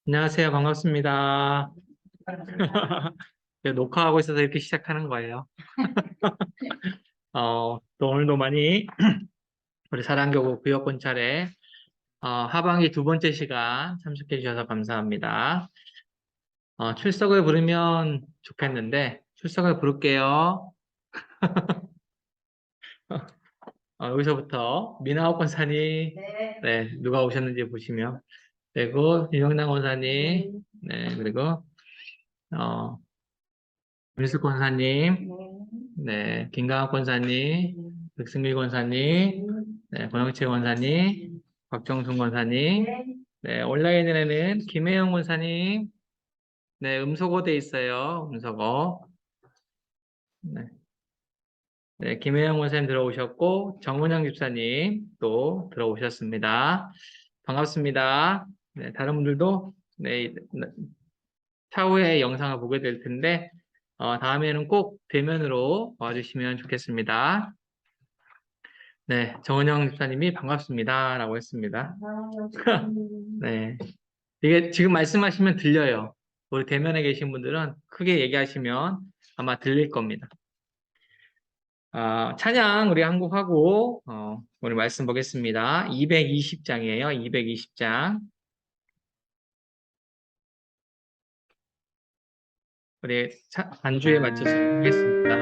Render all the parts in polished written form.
안녕하세요. 반갑습니다. 녹화하고 있어서 이렇게 시작하는 거예요. 또 오늘도 많이 우리 사랑교구 구역권 차례 하반기 두 번째 시간 참석해 주셔서 감사합니다. 출석을 부르면 좋겠는데 출석을 부를게요. 여기서부터 미나옥 권사님, 네, 누가 오셨는지 보시면 되고 유영남 권사님, 네, 그리고 어, 민수 권사님, 네, 김강학 권사님, 백승미 권사님, 네, 권영채 권사님, 박정순 권사님, 네, 온라인에는 김혜영 권사님, 네, 음소거 돼 있어요. 음소거. 네, 네, 김혜영 권사님 들어오셨고, 정은영 집사님 또 들어오셨습니다. 반갑습니다. 네, 다른 분들도 네, 차후에 영상을 보게 될 텐데, 다음에는 꼭 대면으로 와주시면 좋겠습니다. 네, 정은영 집사님이 반갑습니다. 라고 했습니다. 네. 이게 지금 말씀하시면 들려요. 우리 대면에 계신 분들은 크게 얘기하시면 아마 들릴 겁니다. 찬양 우리 한곡 하고, 우리 말씀 보겠습니다. 220장이에요. 220장. 우리 반주에 맞춰서 하겠습니다.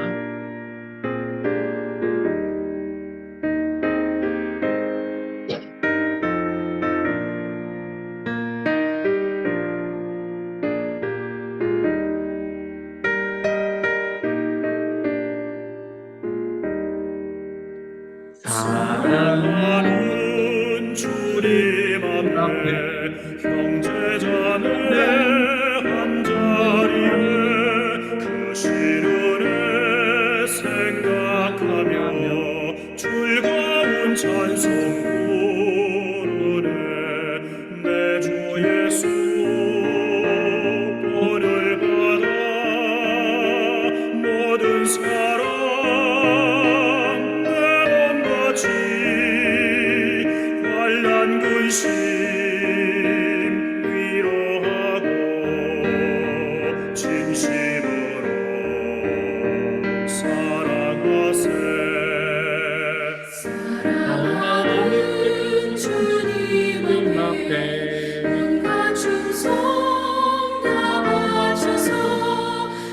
사랑하는 주님 앞에 형제자매 한자리에 그 시련에 생각하며 즐거운 찬송 부르네. 내 주 예수 보를 받아 모든 사랑 환난 근심 위로하고 진심으로 사랑하세. 사랑하는 주님 앞에 온갖 충성 다 바쳐서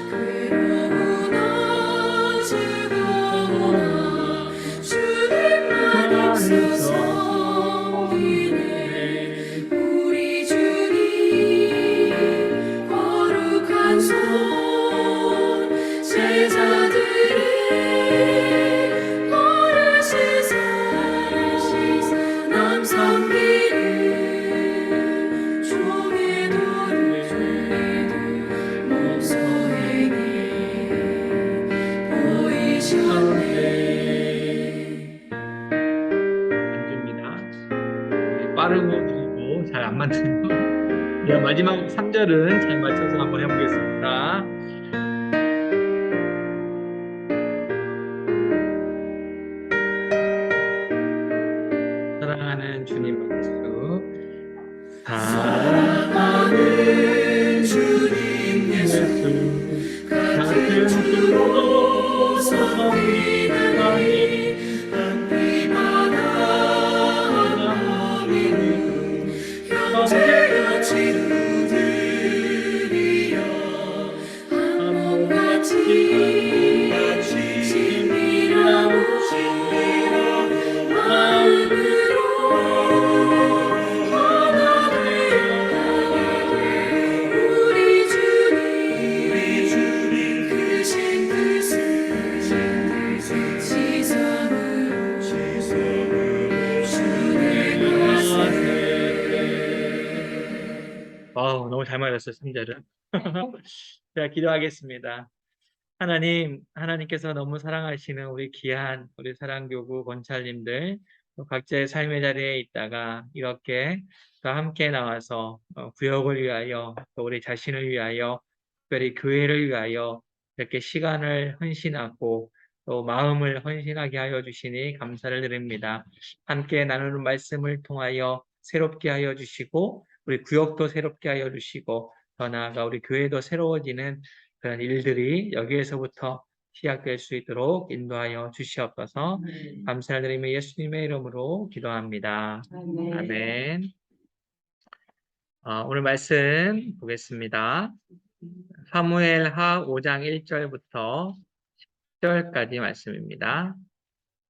괴로우나 즐거우나 주님만 있어서 섬기네. 우리 주님 거룩한 손 제자들의 버르시사 남 섬기는 종의 도를 목소에게 보이셨네. 반주입니다. 빠르고 느리고 잘 안 맞네요. 마지막 3절은 잘 맞춰서 한번 해보겠습니다. 사랑하는 주님 예수, 사랑하는 주님 예수 같은 주로 섬기나니 은비마다 하나님은 형제같이 누드리여 한 몸같이 친밀하고 마음으로 하나 되어 우리 주님 크신 뜻을 지성으로 준행하세. 너무 잘 맞았어요, 3절은. 자, 기도하겠습니다. 하나님께서 너무 사랑하시는 우리 귀한 우리 사랑교구 권찰님들, 또 각자의 삶의 자리에 있다가 이렇게 다 함께 나와서 구역을 위하여, 또 우리 자신을 위하여, 특별히 교회를 위하여 이렇게 시간을 헌신하고 또 마음을 헌신하게 하여 주시니 감사를 드립니다. 함께 나누는 말씀을 통하여 새롭게 하여 주시고 우리 구역도 새롭게 하여 주시고 더 나아가 우리 교회도 새로워지는 그런 일들이 여기에서부터 시작될 수 있도록 인도하여 주시옵소서. 감사드리며 예수님의 이름으로 기도합니다. 아멘. 오늘 말씀 보겠습니다. 사무엘하 5장 1절부터 10절까지 말씀입니다.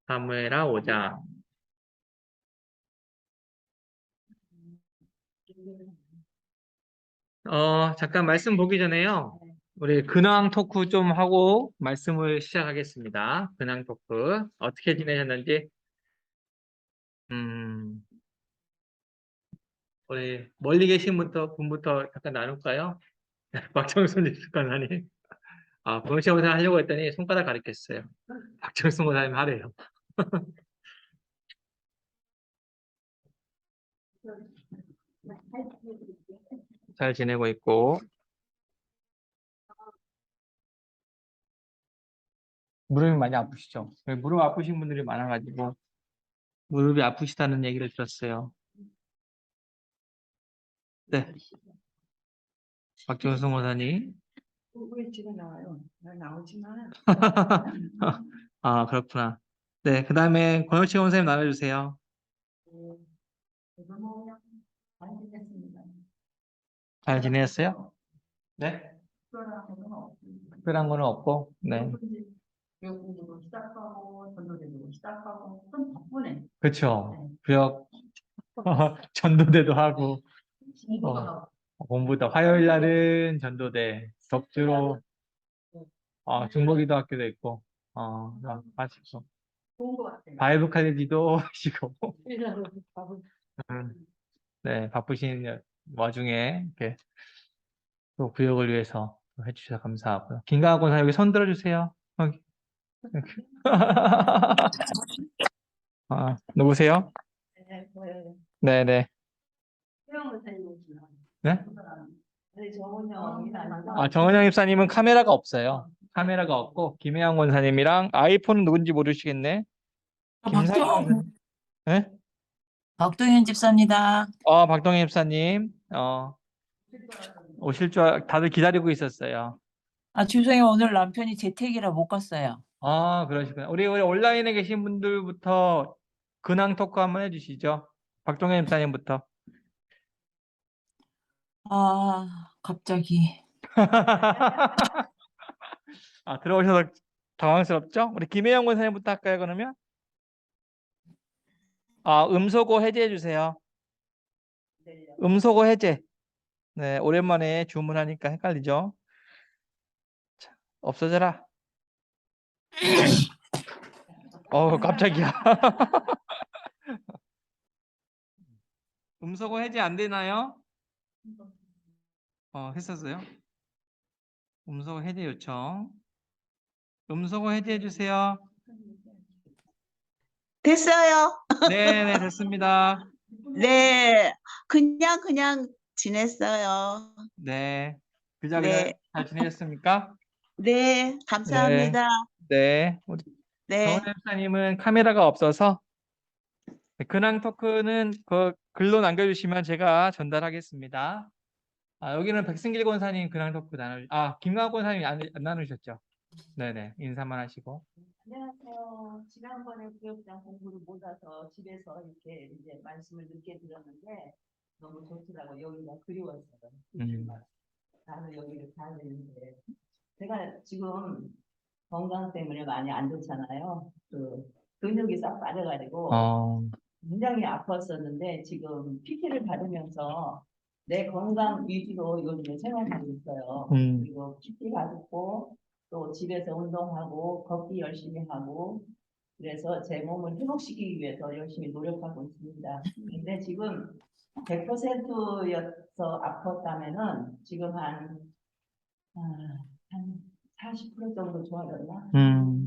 사무엘하 5장. 잠깐 말씀 보기 전에요. 우리 근황 토크 좀 하고 말씀을 시작하겠습니다. 근황 토크. 어떻게 지내셨는지, 우리 멀리 계신 분부터 잠깐 나눌까요? 박정순 집사님. 동시에 하려고 했더니 손가락 가리켰어요. 박정순 목사님 하래요. 잘 지내고 있고, 무릎이 많이 아프시죠? 무릎 아프신 분들이 많아가지고, 무릎이 아프시다는 얘기를 들었어요. 네. 박정순 목사님. 우리 집에 나와요. 나오지만 그렇구나. 네, 그 다음에 권혁치 원사님 나눠주세요. 너무 안 되겠습니다. 잘 지내셨어요? 네? 특별한 거는 없고, 네. 교육도 시작하고 전도대도 시작하고 좀 바쁘네. 그쵸. 구역, 전도대도 하고, 공부가 공부도 화요일 날은 전도대, 덕주로, 중보기도 학교도 있고, 하시고, 좋은 것 같아요. 바이브 칼리지도 하시고, 바쁜 네, 바쁘신 와중에, 이렇게, 또 구역을 위해서 해주셔서 감사하고요. 김강학 권사 여기 손 들어주세요. 여기. 누구세요? 네, 보여요. 네네. 수영 선생님 오시나요? 네? 네, 정은영 정은영 입사님은 카메라가 없어요. 카메라가 없고, 김혜영 권사님이랑 아이폰은 누군지 모르시겠네. 김상희 네? 박동현 집사입니다. 박동현 입사님, 오실 줄 다들 기다리고 있었어요. 죄송해요. 오늘 남편이 재택이라 못 갔어요. 그러시구나. 우리 온라인에 계신 분들부터 근황 토크 한번 해주시죠. 박동현 입사님부터. 갑자기. 들어오셔서 당황스럽죠? 우리 김혜영 권사님부터 할까요, 그러면? 음소거 해제해 주세요. 음소거 해제. 네, 오랜만에 주문하니까 헷갈리죠? 자, 없어져라. 깜짝이야. 음소거 해제 안 되나요? 했었어요? 음소거 해제 요청. 음소거 해제해 주세요. 됐어요. 네, 됐습니다. 네, 그냥 지냈어요. 네. 그냥 네. 잘 지내셨습니까? 네, 감사합니다. 네. 우리 네, 정원 목사님은 카메라가 없어서 근황 토크는 글로 남겨주시면 제가 전달하겠습니다. 여기는 백승길 권사님 근황 토크 김광학 권사님 안 나누셨죠? 네네, 인사만 하시고. 안녕하세요. 지난번에 구역장 공부를 못 와서 집에서 이렇게 이제 말씀을 늦게 들었는데 너무 좋더라고. 여기가 그리웠어요. 나는 여기를 가야 되는데 제가 지금 건강 때문에 많이 안 좋잖아요. 근육이 싹 빠져가지고 굉장히 아팠었는데 지금 PT를 받으면서 내 건강 위주로 요즘에 생활하고 있어요. 그리고 PT 받고 또 집에서 운동하고 걷기 열심히 하고 그래서 제 몸을 회복시키기 위해서 열심히 노력하고 있습니다. 근데 지금 100%였어 아팠다면은 지금 한 40% 정도 좋아졌나?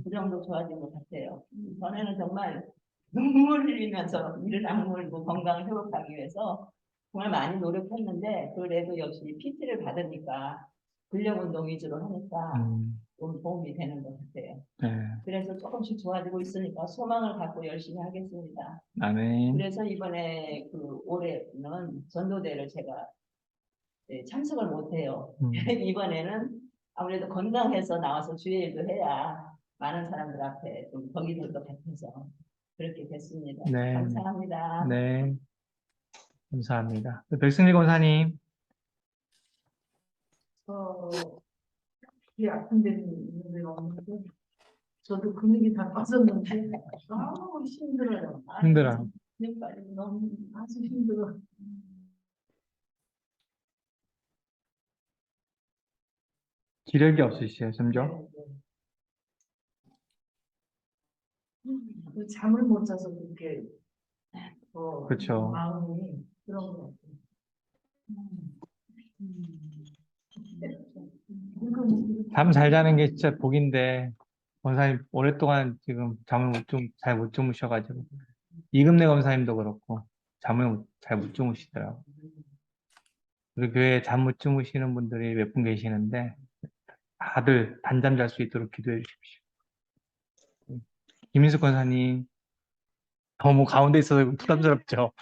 그 정도 좋아진 것 같아요. 전에는 정말 눈물 흘리면서 이를 악물고 건강을 회복하기 위해서 정말 많이 노력했는데 그래도 역시 PT를 받으니까 근력 운동 위주로 하니까 좀 도움이 되는 것 같아요. 네. 그래서 조금씩 좋아지고 있으니까 소망을 갖고 열심히 하겠습니다. 아멘. 그래서 이번에 그 올해는 전도대를 제가 참석을 못해요. 이번에는 아무래도 건강해서 나와서 주일도 해야 많은 사람들 앞에 좀 덕이 될 것 같아서 그렇게 됐습니다. 네. 감사합니다. 네. 감사합니다. 백승일 권사님. 이 아픈 데는 있는 데가 없는데 저도 근육이 다 빠졌는데 너무 힘들어요. 힘들어요. 빨리 너무 아주 힘들어. 기력이 없으시죠, 점점? 그 잠을 못 자서 그렇게 그쵸. 마음이 그런 것 같아요. 잠 잘 자는 게 진짜 복인데, 권사님 오랫동안 지금 잠을 잘 못 주무셔가지고, 이금래 권사님도 그렇고, 잠을 잘 못 주무시더라고요. 우리 교회에 잠 못 주무시는 분들이 몇 분 계시는데, 다들 단잠 잘 수 있도록 기도해 주십시오. 김인숙 권사님, 너무 가운데 있어서 부담스럽죠?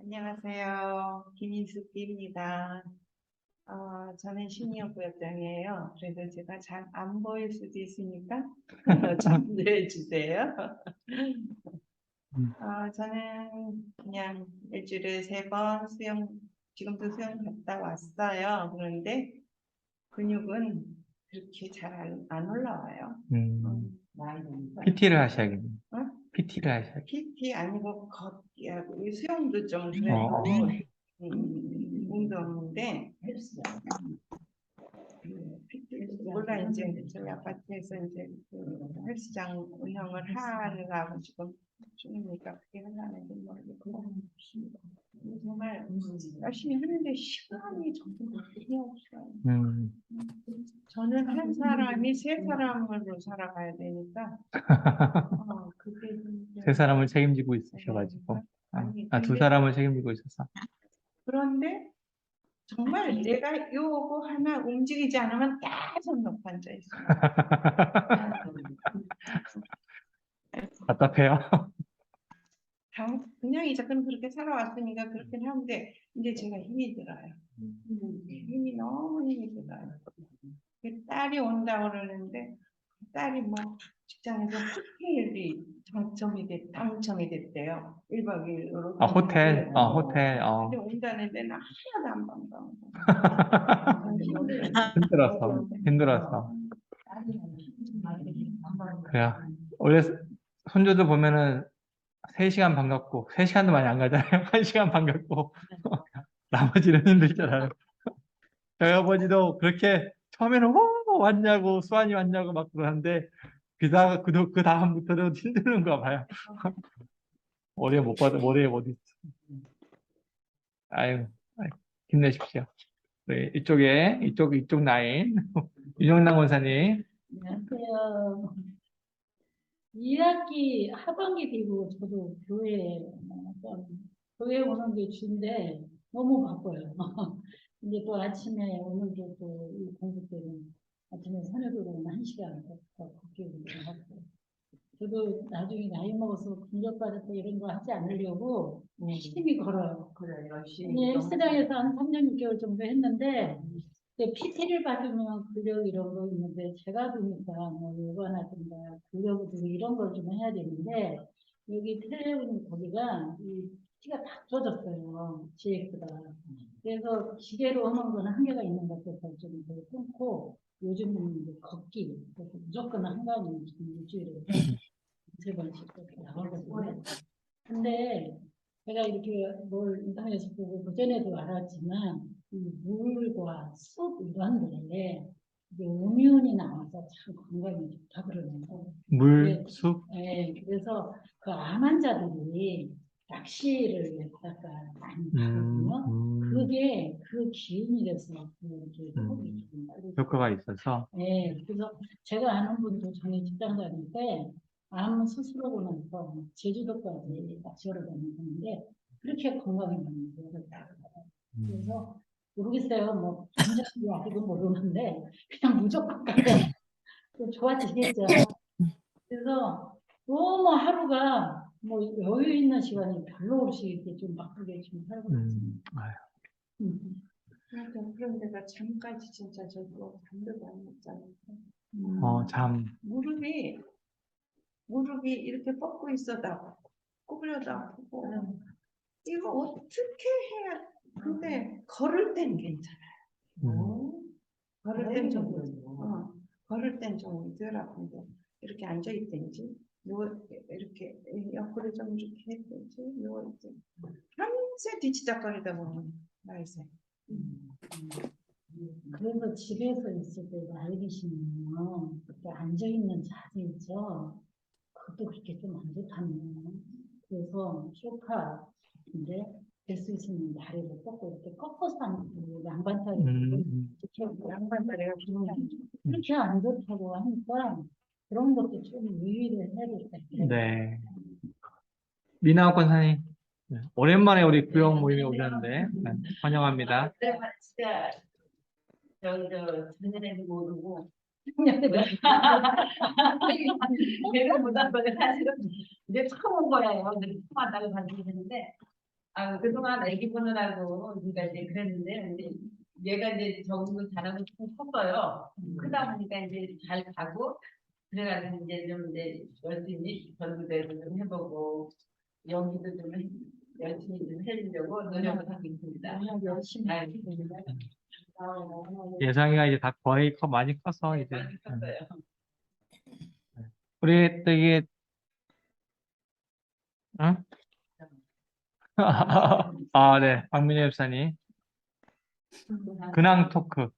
안녕하세요. 김인숙입니다. 저는 시니어 부역장이에요. 그래서 제가 잘 안 보일 수도 있으니까 참조해 주세요. 저는 그냥 일주일에 3번 지금도 수영 갔다 왔어요. 그런데 근육은 그렇게 잘 안 올라와요. PT를 하셔야겠네요. 어? PT를 하셔야겠네요. PT 아니고 걷기하고 이 수영도 좀 어. 그래도 운동인데 몰라 이제 저희 아파트에서 이제 그 헬스장 운영을 하려고 지금 중이니까 그게 하려는지 모르겠고 정말 열심히 하는데 시간이 정말 많이 없어요. 저는 한 사람이 3사람으로 살아가야 되니까 그게 세 사람을 책임지고 있으셔가지고. 아니, 2사람을 책임지고 있어서. 그런데 정말 내가 요거 하나 움직이지 않으면 계속 놓고 앉아 있어요. 답답해요? 그냥 이제는 그렇게 살아왔으니까 그렇긴 한데 이제 제가 힘이 들어요. 힘이 들어요. 그 딸이 온다고 그러는데 딸이 뭐 직장에서 호텔이 당첨이 됐대요. 1박 2일로. 호텔. 근데 온다는데 나 하나도 안 반가워. 힘들어서. 그래요. 원래 손주들 보면은 3시간 반갑고, 3시간도 많이 안 가잖아요. 1시간 반갑고, 나머지는 힘들잖아요. 저희 아버지도 그렇게 처음에는 왔냐고, 수환이 왔냐고 막 그러는데, 그 다음부터는 힘드는가 봐요. 머리에 못 있어. 아유, 힘내십시오. 네, 이쪽 라인. 윤영남 원사님. 안녕하세요. 2학기 하반기 되고 저도 교회 오는 게 주인데 너무 바빠요. 이제 또 아침에 오늘도 또 이 공부 때문에 아침에 산에도 1시간 더 걷기 하고 저도 나중에 나이 먹어서 근력받아서 이런 거 하지 않으려고 열심히 걸어요. 그래 열심히. 헬스장에서 한 3년 6개월 정도 했는데 PT를 받으면 근력 이런 거 있는데 제가 보니까 뭐 요가나든가 근력 운동 이런 걸 좀 해야 되는데 여기 텔레비전 거기가 이 PT가 다 좋아졌어요. GX가. 그래서 기계로 하는 거는 한계가 있는 것 같아서 좀 끊고 요즘은 이제 걷기 그래서 무조건 한가하면 일주일에 3번씩 그렇게 나가거든요. 근데 제가 이렇게 뭘 인터넷에서 보고 그전에도 알았지만 이 물과 숲 이런데 이제 음윤이 나와서 참 건강에 좋다 그러네요. 물, 숲? 네, 그래서 그 암 환자들이 낚시를 갖다가 많이 하거든요. 그게 그 기운이 돼서 이렇게 속이 좀 빨리 효과가 있어서. 네, 그래서 제가 아는 분도 전에 직장 다닐 때 암 수술하고 나서 제주도까지 낚시하러 다니는데 그렇게 건강해 보이는 거예요. 그래서 모르겠어요. 뭐 진짜인지 아직은 모르는데 그냥 무조건 가요. 또 좋아지겠죠. 그래서 너무 하루가 뭐 여유 있는 시간이 별로 없이 이렇게 좀 바쁘게 좀 살고 있습니다. 아유, 그러니까 그런 데가 잠까지 진짜 저도 잠도 안 먹잖아요. 참. 무릎이 이렇게 뻗고 있어도 아프고 구부려도 아프고 이거 어떻게 해야 근데 걸을 땐 괜찮아요. 걸을 땐 좀 걸을 땐 좀 덜 아픈데 이렇게 앉아 있든지 누워 이렇게 옆구리 좀 이렇게 했든지 누워 있든지 밤새 뒤치다거리다 보면 날새. 그래서 집에서 있을 때 나이 드시면 이렇게 앉아있는 자세 있죠. 그것도 그렇게 좀 안 좋다네요. 그래서 소파인데 될 수 있으면 다리를 뻗고 이렇게 꺾어서 앉고 양반다리 이렇게 양반다리가 그렇게 안 좋다고 하니까 그런 것도 좀 유의를 해야 될 것 같아요. 네. 미나 권사님, 네, 오랜만에 우리 구역 모임에 오셨는데 네, 환영합니다. 진짜 저 작년에도 모르고 내가 못한 거는 사실은 이제 처음 온 거예요. 근데 처음 왔다고 봤는데 그동안 애기 보느라고 우리가 이제 그랬는데 근데 얘가 이제 적응을 잘하고 컸어요. 크다 보니까 이제 잘 가고 그래가지고 이제 좀 이제 열심히 전도대로 좀 해보고 연기도 좀 열심히 좀 해주려고 노력을 하고 있습니다. 열심히 예상이가 이제 다 거의 많이 커서 이제 많이 컸어요. 우리 되게 응? 네, 박민혜 집사님 근황 토크.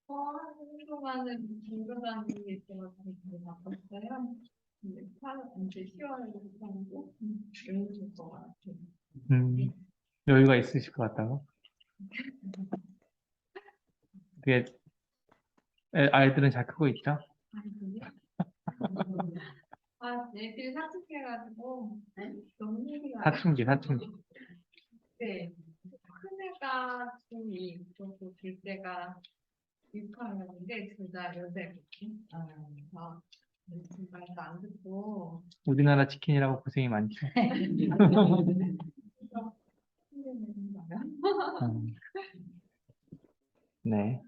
한동안은 공부하는 게 있어서 되게 바빴어요. 근데 이제 10월에 하고 좋을 것 같아요. 여유가 있으실 것 같다고. 그게 아이들은 잘 크고 있죠? 애들이 사춘기해가지고 너무 얘기가 사춘기. 네. 큰 애가 좀 있고 둘째가 6학년인데 둘 다 여자거든요. 그래서 말도 안 듣고 우리나라 치킨이라고 고생이 많죠. 네.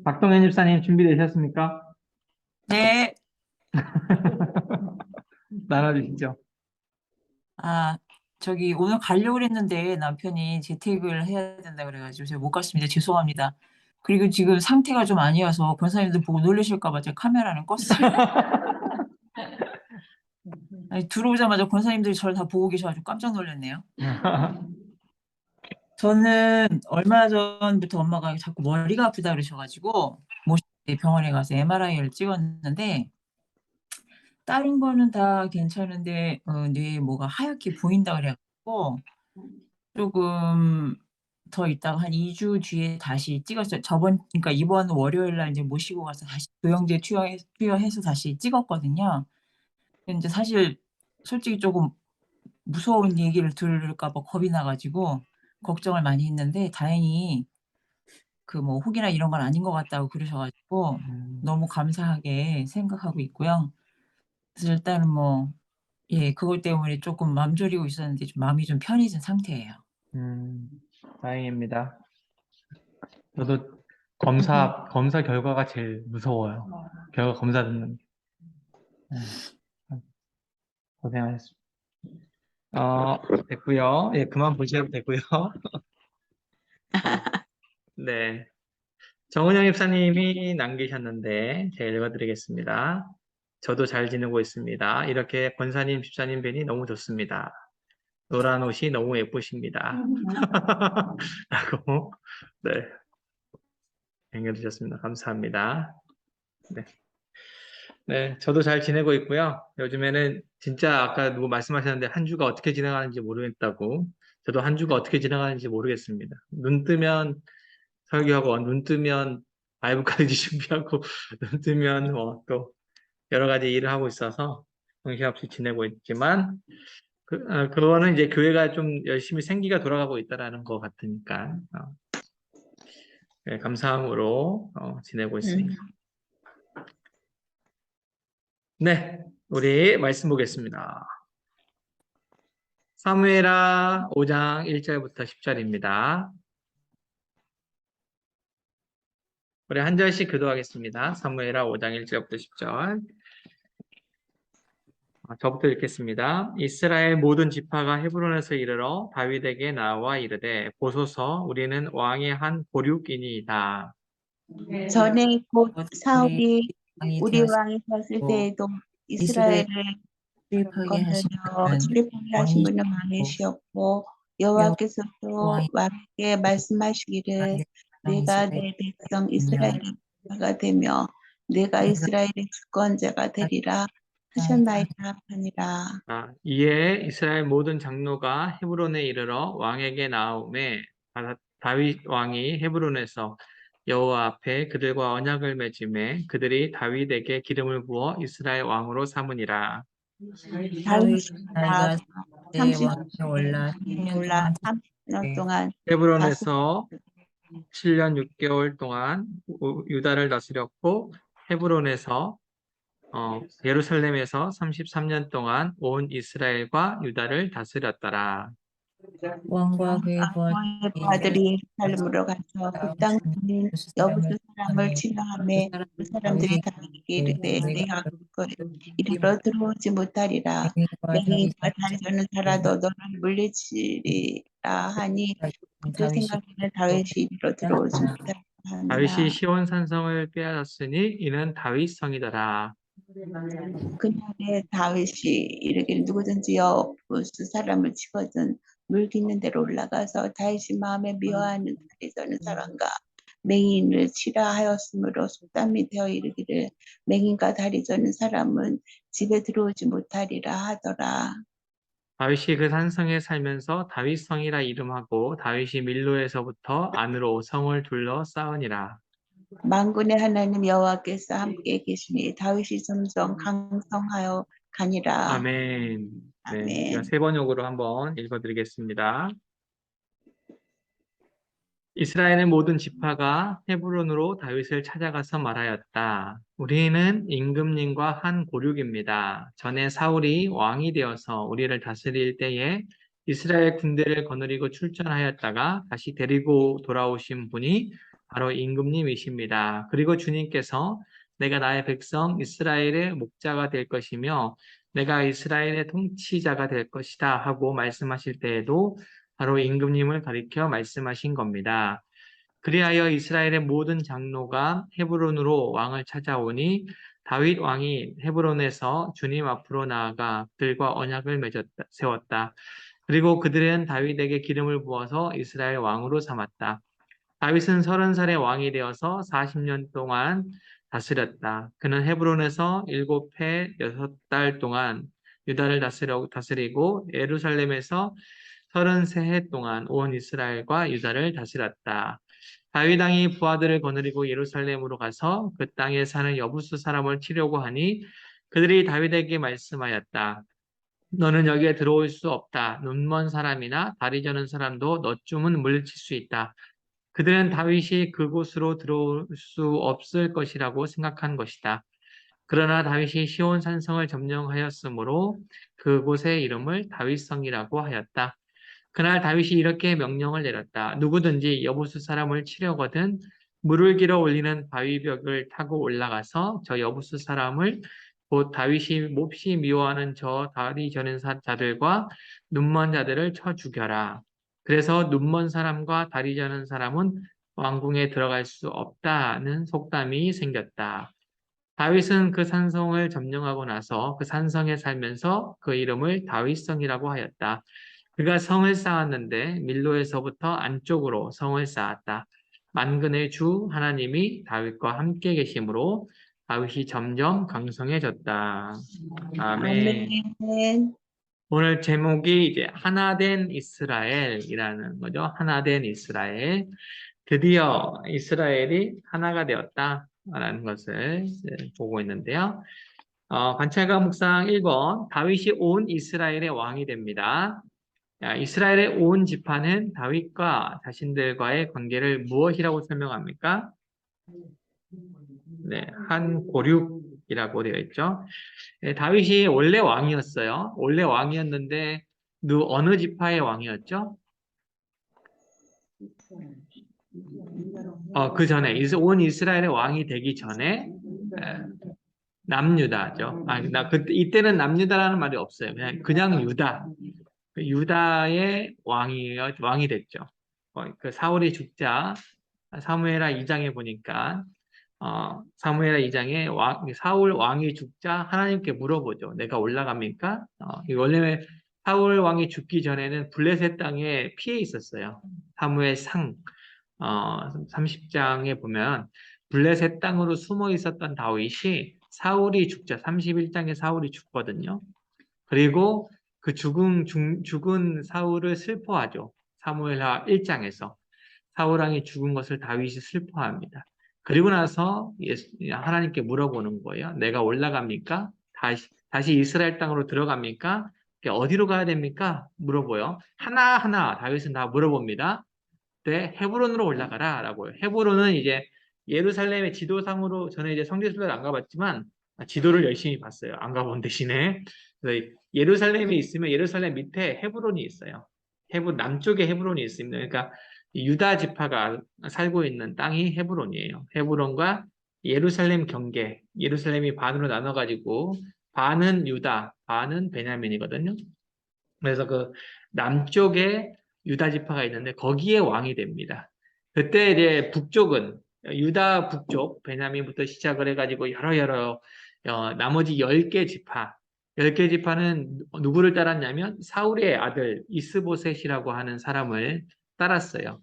박동현 집사님 준비되셨습니까? 네. 나눠주시죠. 저기 오늘 가려고 그랬는데 남편이 재택을 해야 된다 그래가지고 제가 못 갔습니다. 죄송합니다. 그리고 지금 상태가 좀 아니어서 권사님들 보고 놀라실까 봐 제가 카메라는 껐어요. 아니, 들어오자마자 권사님들이 저를 다 보고 계셔가지고 깜짝 놀랐네요. 저는 얼마 전부터 엄마가 자꾸 머리가 아프다 그러셔가지고 병원에 가서 MRI를 찍었는데 다른 거는 다 괜찮은데 뇌에 뭐가 하얗게 보인다 그래가지고 조금 더 있다가 한 2주 뒤에 다시 찍었어요. 그러니까 이번 월요일 날 이제 모시고 가서 다시 조영제 투여해서 다시 찍었거든요. 근데 사실 솔직히 조금 무서운 얘기를 들을까 봐 겁이 나가지고 걱정을 많이 했는데 다행히 그 뭐 혹이나 이런 건 아닌 것 같다고 그러셔가지고 너무 감사하게 생각하고 있고요. 그래서 일단은 그것 때문에 조금 맘 졸이고 있었는데 좀 마음이 좀 편해진 상태예요. 다행입니다. 저도 검사 결과가 제일 무서워요. 결과 검사 듣는 게. 고생하셨습니다. 됐고요. 예, 그만 보셔도 되고요. 네. 정은영 집사님이 남기셨는데 제가 읽어드리겠습니다. 저도 잘 지내고 있습니다. 이렇게 권사님, 집사님 뵈니 너무 좋습니다. 노란 옷이 너무 예쁘십니다. 라고 네, 남겨주셨습니다. 감사합니다. 네, 저도 잘 지내고 있고요. 요즘에는 진짜 아까 누구 말씀하셨는데 한 주가 어떻게 지나가는지 모르겠다고. 저도 한 주가 어떻게 지나가는지 모르겠습니다. 눈 뜨면 설교하고, 눈 뜨면 바이블까지 준비하고, 눈 뜨면 또 여러 가지 일을 하고 있어서 정신없이 지내고 있지만 그거는 이제 교회가 좀 열심히 생기가 돌아가고 있다라는 것 같으니까 네, 감사함으로 지내고 있습니다. 네, 우리 말씀 보겠습니다. 사무엘하 5장 1절부터 10절입니다. 우리 한 절씩 기도하겠습니다. 사무엘하 5장 1절부터 10절. 저부터 읽겠습니다. 이스라엘 모든 지파가 헤브론에서 이르러 다윗에게 나와 이르되 보소서 우리는 왕의 한 보륙이니이다. 전에 곧 우리 사울이 왕이 우리 왕이 되었을 되었고 때에도 이스라엘 이스라엘을 출입하게 하신 건드려 분은 출입하게 하신 분은 왕이시었고 여호와께서도 왕이 왕에게 말씀하시기를 내가 이스라엘 내 백성 명 이스라엘의 주가 되며 내가 이스라엘의 주권자가 되리라 하셨나이다 하니라. 이에 이스라엘 모든 장로가 헤브론에 이르러 왕에게 나오매 다윗 왕이 헤브론에서 여호와 앞에 그들과 언약을 맺음에 그들이 다윗에게 기름을 부어 이스라엘 왕으로 삼으니라. 다윗이 나이가 때 30년 왕에 올라 10년 올라 동안 30년 동안 헤브론에서 7년 6개월 동안 유다를 다스렸고 헤브론에서 예루살렘에서 33년 동안 온 이스라엘과 유다를 다스렸더라. 왕과 그의 부하들이 예루살렘으로 가서 그 땅 주민 여부수 사람을 치료하며 그 사람들이 다윗에게 이르되 내가 그 이리로 들어오지 못하리라. 맹인과 다리 저는 살아도 너를 물리치리라 하니 그들 생각에는 다윗이 이리로 들어오지 못하리라 하니라. 다윗이 시온 산성을 빼앗았으니 이는 다윗 성이더라. 그날에 다윗이 이르기를 누구든지 여부수 사람을 치거든 물기 있는 데로 올라가서 다윗이 마음에 미워하는 다리 저는 사람과 맹인을 치라 하였으므로 속담이 되어 이르기를 맹인과 다리 저는 사람은 집에 들어오지 못하리라 하더라. 다윗이 그 산성에 살면서 다윗성이라 이름하고 다윗이 밀로에서부터 안으로 성을 둘러 쌓으니라. 만군의 하나님 여호와께서 함께 계시니 다윗이 점점 강성하여 가니라. 아멘. 네, 아멘. 제가 세 번역으로 한번 읽어드리겠습니다. 이스라엘의 모든 지파가 헤브론으로 다윗을 찾아가서 말하였다. 우리는 임금님과 한 고륙입니다. 전에 사울이 왕이 되어서 우리를 다스릴 때에 이스라엘 군대를 거느리고 출전하였다가 다시 데리고 돌아오신 분이 바로 임금님이십니다. 그리고 주님께서 내가 나의 백성 이스라엘의 목자가 될 것이며 내가 이스라엘의 통치자가 될 것이다 하고 말씀하실 때에도 바로 임금님을 가리켜 말씀하신 겁니다. 그리하여 이스라엘의 모든 장로가 헤브론으로 왕을 찾아오니 다윗 왕이 헤브론에서 주님 앞으로 나아가 그들과 언약을 세웠다. 그리고 그들은 다윗에게 기름을 부어서 이스라엘 왕으로 삼았다. 다윗은 30살의 왕이 되어서 40년 동안 다스렸다. 그는 헤브론에서 7해 6달 동안 유다를 다스리고 예루살렘에서 33해 동안 온 이스라엘과 유다를 다스렸다. 다윗 왕이 부하들을 거느리고 예루살렘으로 가서 그 땅에 사는 여부수 사람을 치려고 하니 그들이 다윗에게 말씀하였다. 너는 여기에 들어올 수 없다. 눈먼 사람이나 다리 저는 사람도 너쯤은 물리칠 수 있다. 그들은 다윗이 그곳으로 들어올 수 없을 것이라고 생각한 것이다. 그러나 다윗이 시온 산성을 점령하였으므로 그곳의 이름을 다윗성이라고 하였다. 그날 다윗이 이렇게 명령을 내렸다. 누구든지 여부수 사람을 치려거든 물을 길어 올리는 바위벽을 타고 올라가서 저 여부수 사람을 곧 다윗이 몹시 미워하는 저 다리 저는 자들과 눈먼 자들을 쳐 죽여라. 그래서 눈먼 사람과 다리 저는 사람은 왕궁에 들어갈 수 없다는 속담이 생겼다. 다윗은 그 산성을 점령하고 나서 그 산성에 살면서 그 이름을 다윗성이라고 하였다. 그가 성을 쌓았는데 밀로에서부터 안쪽으로 성을 쌓았다. 만군의 주 하나님이 다윗과 함께 계심으로 다윗이 점점 강성해졌다. 아멘. 아멘. 오늘 제목이 이제 하나된 이스라엘이라는 거죠. 하나된 이스라엘. 드디어 이스라엘이 하나가 되었다라는 것을 보고 있는데요. 관찰과 묵상 1번. 다윗이 온 이스라엘의 왕이 됩니다. 이스라엘의 온 지파는 다윗과 자신들과의 관계를 무엇이라고 설명합니까? 네, 한 고륙이라고 되어 있죠. 다윗이 원래 왕이었어요. 원래 왕이었는데 어느 지파의 왕이었죠? 그 전에 온 이스라엘의 왕이 되기 전에 남유다죠. 이때는 남유다라는 말이 없어요. 그냥 유다. 유다의 왕이 됐죠. 그 사울이 죽자 사무엘하 2장에 보니까 사무엘하 2장에 사울 왕이 죽자 하나님께 물어보죠. 내가 올라갑니까? 원래 사울 왕이 죽기 전에는 블레셋 땅에 피해 있었어요. 사무엘상 30장에 보면 블레셋 땅으로 숨어 있었던 다윗이 사울이 죽자 31장에 사울이 죽거든요. 그리고 그 죽은 사울을 슬퍼하죠. 사무엘하 1장에서 사울 왕이 죽은 것을 다윗이 슬퍼합니다. 그리고 나서 하나님께 물어보는 거예요. 내가 올라갑니까? 다시 이스라엘 땅으로 들어갑니까? 어디로 가야 됩니까? 물어보요. 하나하나 다윗은 다 물어봅니다. 네, 헤브론으로 올라가라 라고요. 헤브론은 이제 예루살렘의 지도상으로 저는 이제 성지순례를 안 가봤지만 지도를 열심히 봤어요. 안 가본 대신에. 그래서 예루살렘이 있으면 예루살렘 밑에 헤브론이 있어요. 남쪽에 헤브론이 있습니다. 그러니까 유다 지파가 살고 있는 땅이 헤브론이에요. 헤브론과 예루살렘 경계, 예루살렘이 반으로 나눠가지고 반은 유다, 반은 베냐민이거든요. 그래서 그 남쪽에 유다 지파가 있는데 거기에 왕이 됩니다. 그때 이제 북쪽은 유다 북쪽 베냐민부터 시작을 해가지고 여러 나머지 10개 지파 10개 지파는 누구를 따랐냐면 사울의 아들 이스보셋이라고 하는 사람을 따랐어요.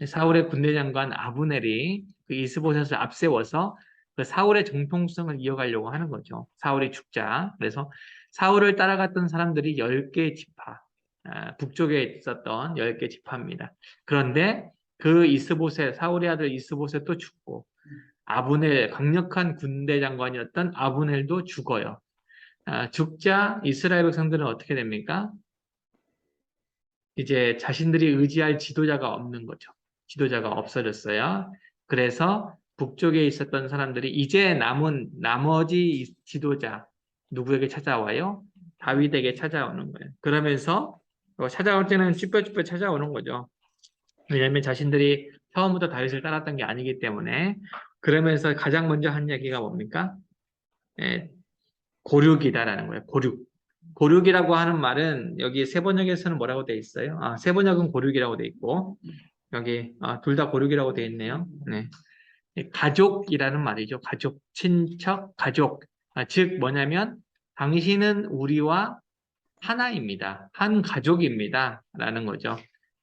사울의 군대 장관 아브넬이 그 이스보셋을 앞세워서 그 사울의 정통성을 이어가려고 하는 거죠. 사울이 죽자. 그래서 사울을 따라갔던 사람들이 10개 지파, 북쪽에 있었던 10개 지파입니다. 그런데 그 사울의 아들 이스보셋도 죽고 아브넬, 강력한 군대 장관이었던 아브넬도 죽어요. 죽자 이스라엘 백성들은 어떻게 됩니까? 이제 자신들이 의지할 지도자가 없는 거죠. 지도자가 없어졌어요. 그래서 북쪽에 있었던 사람들이 이제 남은 나머지 지도자 누구에게 찾아와요? 다윗에게 찾아오는 거예요. 그러면서 찾아올 때는 쭈뼛쭈뼛 찾아오는 거죠. 왜냐하면 자신들이 처음부터 다윗을 따랐던 게 아니기 때문에. 그러면서 가장 먼저 한 얘기가 뭡니까? 고륙이다라는 거예요. 고륙이라고 하는 말은 여기 세번역에서는 뭐라고 돼 있어요? 세번역은 고륙이라고 돼 있고 여기 둘 다 고륙이라고 돼 있네요. 네. 가족이라는 말이죠. 가족, 친척, 가족. 즉 뭐냐면 당신은 우리와 하나입니다. 한 가족입니다. 라는 거죠.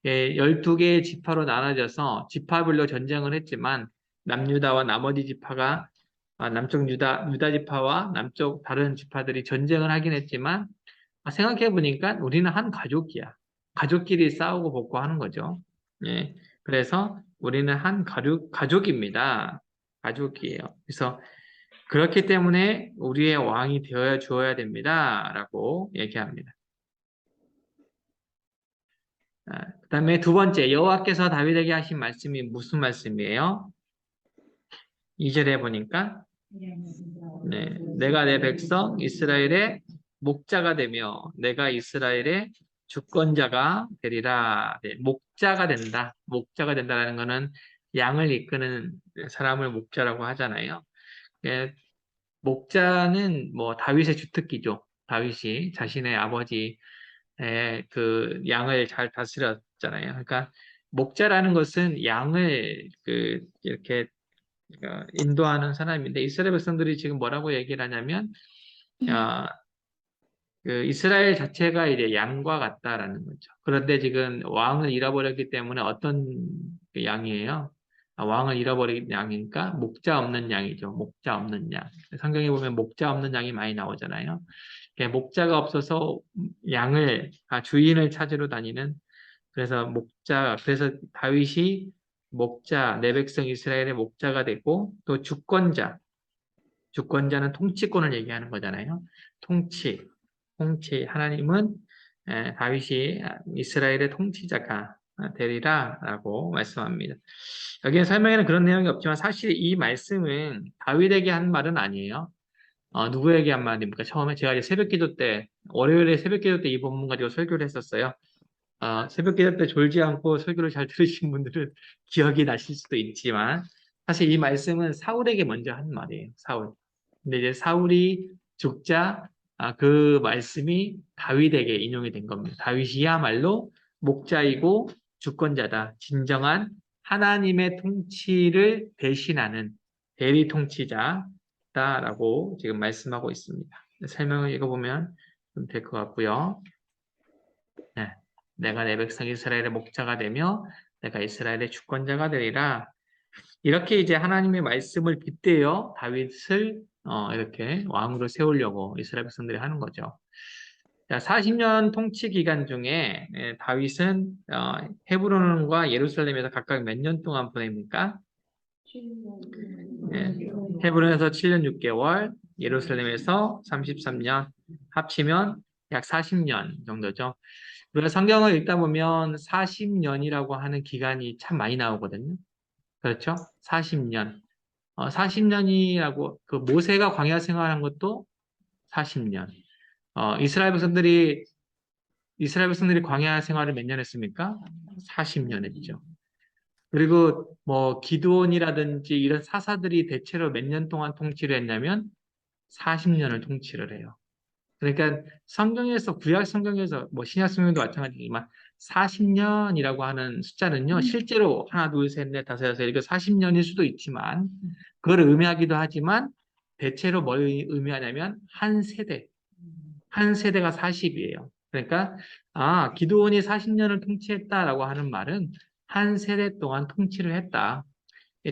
12개의 지파로 나눠져서 지파별로 전쟁을 했지만 남유다와 나머지 지파가 남쪽 유다 지파와 남쪽 다른 지파들이 전쟁을 하긴 했지만 생각해 보니까 우리는 한 가족이야. 가족끼리 싸우고 복구하는 거죠. 예. 그래서 우리는 한 가족입니다. 가족이에요. 그래서 그렇기 때문에 우리의 왕이 되어 주어야 됩니다. 라고 얘기합니다. 그 다음에 두 번째, 여호와께서 다윗에게 하신 말씀이 무슨 말씀이에요? 2절에 보니까 내가 내 백성 이스라엘의 목자가 되며 내가 이스라엘의 주권자가 되리라. 목자가 된다. 목자가 된다는 것은 양을 이끄는 사람을 목자라고 하잖아요. 목자는 뭐 다윗의 주특기죠. 다윗이 자신의 아버지의 그 양을 잘 다스렸잖아요. 그러니까 목자라는 것은 양을 이렇게 인도하는 사람인데 이스라엘 백성들이 지금 뭐라고 얘기를 하냐면 그 이스라엘 자체가 이제 양과 같다라는 거죠. 그런데 지금 왕을 잃어버렸기 때문에 어떤 양이에요? 왕을 잃어버린 양이니까 목자 없는 양이죠. 목자 없는 양. 성경에 보면 목자 없는 양이 많이 나오잖아요. 목자가 없어서 양을 주인을 찾으러 다니는 그래서 다윗이 목자, 내 백성 이스라엘의 목자가 되고 또 주권자, 주권자는 통치권을 얘기하는 거잖아요. 통치. 하나님은 다윗이 이스라엘의 통치자가 되리라라고 말씀합니다. 여기에 설명에는 그런 내용이 없지만 사실 이 말씀은 다윗에게 한 말은 아니에요. 누구에게 한 말입니까? 처음에 제가 이제 새벽기도 때, 월요일에 새벽기도 때 이 본문 가지고 설교를 했었어요. 새벽기도 때 졸지 않고 설교를 잘 들으신 분들은 기억이 나실 수도 있지만 사실 이 말씀은 사울에게 먼저 한 말이에요. 사울. 근데 이제 사울이 죽자 그 말씀이 다윗에게 인용이 된 겁니다. 다윗이야말로 목자이고 주권자다. 진정한 하나님의 통치를 대신하는 대리 통치자다라고 지금 말씀하고 있습니다. 설명을 읽어보면 좀 될 것 같고요. 네. 내가 내 백성 이스라엘의 목자가 되며 내가 이스라엘의 주권자가 되리라. 이렇게 이제 하나님의 말씀을 빗대어 다윗을 이렇게 왕으로 세우려고 이스라엘 백성들이 하는 거죠. 자, 40년 통치 기간 중에 다윗은 헤브론과 예루살렘에서 각각 몇 년 동안 보냅니까? 헤브론에서 7년 6개월, 예루살렘에서 33년, 합치면 약 40년 정도죠. 우리가 성경을 읽다 보면 40년이라고 하는 기간이 참 많이 나오거든요. 그렇죠? 40년. 40년이라고, 그 모세가 광야 생활한 것도 40년. 이스라엘 백성들이 광야 생활을 몇 년 했습니까? 40년 했죠. 그리고 뭐 기드온이라든지 이런 사사들이 대체로 몇 년 동안 통치를 했냐면 40년을 통치를 해요. 그러니까 성경에서, 구약 성경에서 뭐 신약 성경도 마찬가지지만 40년이라고 하는 숫자는요, 실제로 하나, 둘, 셋, 넷, 다섯, 여섯, 이거 40년일 수도 있지만 그걸 의미하기도 하지만 대체로 뭘 의미하냐면 한 세대가 40이에요. 그러니까 기드온이 40년을 통치했다라고 하는 말은 한 세대 동안 통치를 했다.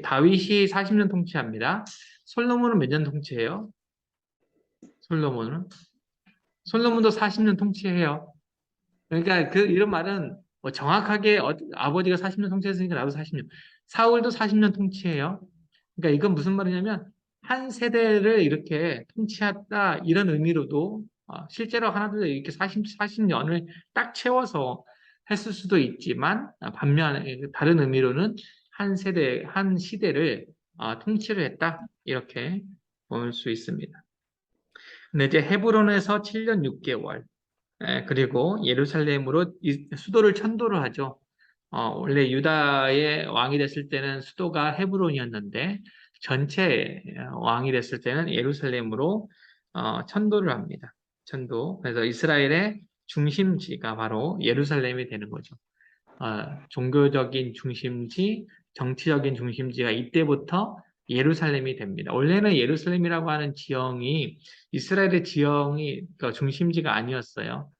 다윗이 40년 통치합니다. 솔로몬은 몇 년 통치해요? 솔로몬도 40년 통치해요. 그러니까 이런 말은 뭐 정확하게 아버지가 40년 통치했으니까 나도 40년. 사울도 40년 통치해요. 그러니까 이건 무슨 말이냐면 한 세대를 이렇게 통치했다 이런 의미로도 실제로 하나도 이렇게 40년을 딱 채워서 했을 수도 있지만 반면에 다른 의미로는 한 세대, 한 시대를 통치를 했다 이렇게 볼 수 있습니다. 근데 이제 헤브론에서 7년 6개월 그리고 예루살렘으로 수도를 천도를 하죠. 원래 유다의 왕이 됐을 때는 수도가 헤브론이었는데 전체 왕이 됐을 때는 예루살렘으로 천도를 합니다. 천도. 그래서 이스라엘의 중심지가 바로 예루살렘이 되는 거죠. 종교적인 중심지, 정치적인 중심지가 이때부터 예루살렘이 됩니다. 원래는 예루살렘이라고 하는 지형이 이스라엘의 지형이 중심지가 아니었어요.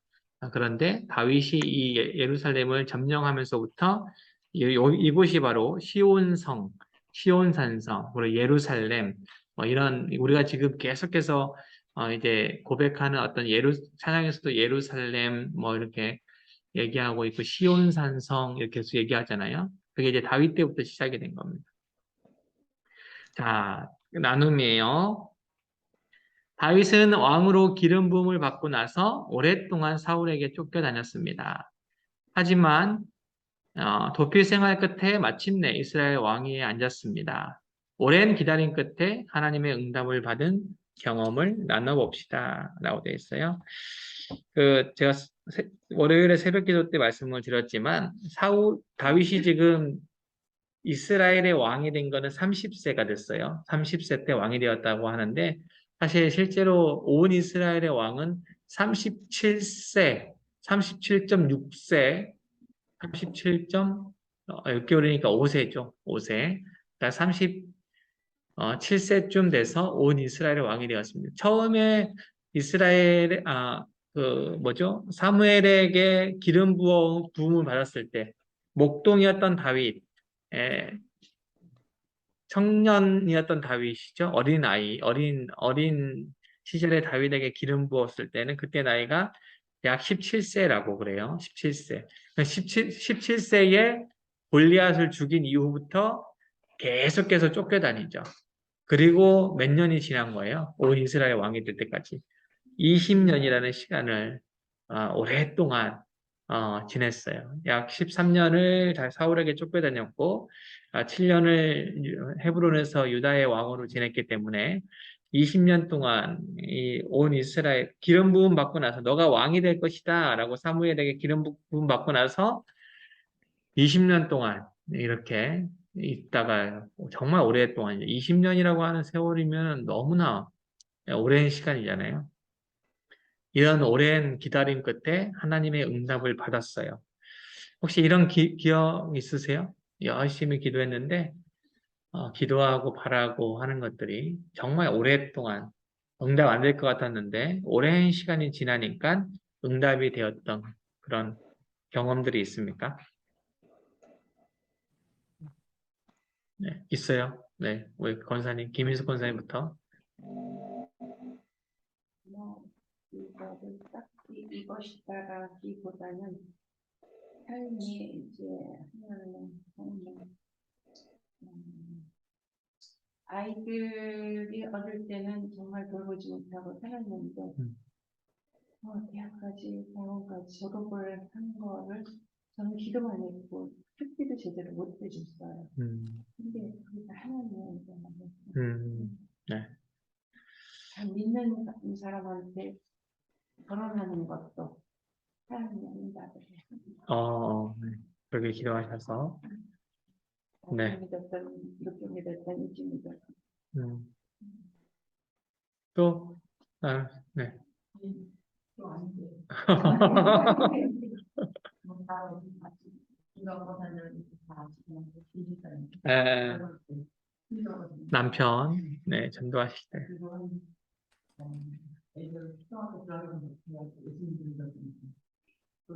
그런데 다윗이 이 예루살렘을 점령하면서부터 이곳이 바로 시온성, 시온산성, 그리고 예루살렘, 뭐 이런 우리가 지금 계속해서 이제 고백하는 어떤 찬양에서도 예루살렘 뭐 이렇게 얘기하고 있고 시온산성 이렇게 해서 얘기하잖아요. 그게 이제 다윗 때부터 시작이 된 겁니다. 자, 나눔이에요. 다윗은 왕으로 기름 부음을 받고 나서 오랫동안 사울에게 쫓겨다녔습니다. 하지만 도피 생활 끝에 마침내 이스라엘 왕위에 앉았습니다. 오랜 기다림 끝에 하나님의 응답을 받은 경험을 나눠봅시다 라고 되어 있어요. 제가 월요일에 새벽기도 때 말씀을 드렸지만 다윗이 지금 이스라엘의 왕이 된 거는 30세가 됐어요. 30세 때 왕이 되었다고 하는데 사실 실제로 온 이스라엘의 왕은 37세, 37.6세, 37.6개월이니까 5세죠. 5세. 그러니까 37세쯤 돼서 온 이스라엘의 왕이 되었습니다. 처음에 이스라엘 사무엘에게 기름 부음을 받았을 때 목동이었던 다윗, 청년이었던 다윗이죠. 어린 시절에 다윗에게 기름 부었을 때는 그때 나이가 약 17세라고 그래요. 17세. 17세에 골리앗을 죽인 이후부터 계속해서 쫓겨다니죠. 그리고 몇 년이 지난 거예요. 온 이스라엘 왕이 될 때까지. 20년이라는 시간을 오랫동안 지냈어요. 약 13년을 사울에게 쫓겨다녔고 7년을 헤브론에서 유다의 왕으로 지냈기 때문에 20년 동안 온 이스라엘 기름 부음 받고 나서 너가 왕이 될 것이다 라고 사무엘에게 기름 부음 받고 나서 20년 동안 이렇게 있다가 정말 오랫동안 20년이라고 하는 세월이면 너무나 오랜 시간이잖아요. 이런 오랜 기다림 끝에 하나님의 응답을 받았어요. 혹시 이런 기억 있으세요? 열심히 기도했는데 기도하고 바라고 하는 것들이 정말 오랫동안 응답 안 될 것 같았는데 오랜 시간이 지나니까 응답이 되었던 그런 경험들이 있습니까? 네, 있어요. 네, 우리 권사님, 김인숙 권사님부터. 뭐 이거를 딱히 이것이다라기보다는 삶이 이제 하나는 아이들이 어릴 때는 정말 돌보지 못하고 살았는데 대학까지 병원까지 졸업을 한 거를 저는 기도만 했고 학비도 제대로 못 해줬어요. 근데 그게 다 하나님의 은혜잖아요. 네. 참 믿는 사람한테 결혼하는 것도 하나님의 은혜를 네. 그렇게 기도하셔서. 네. 믿었던, 이렇게 믿었던, 이렇게 믿었던. 또, 네. 남편, 네, 전도하실 때. 그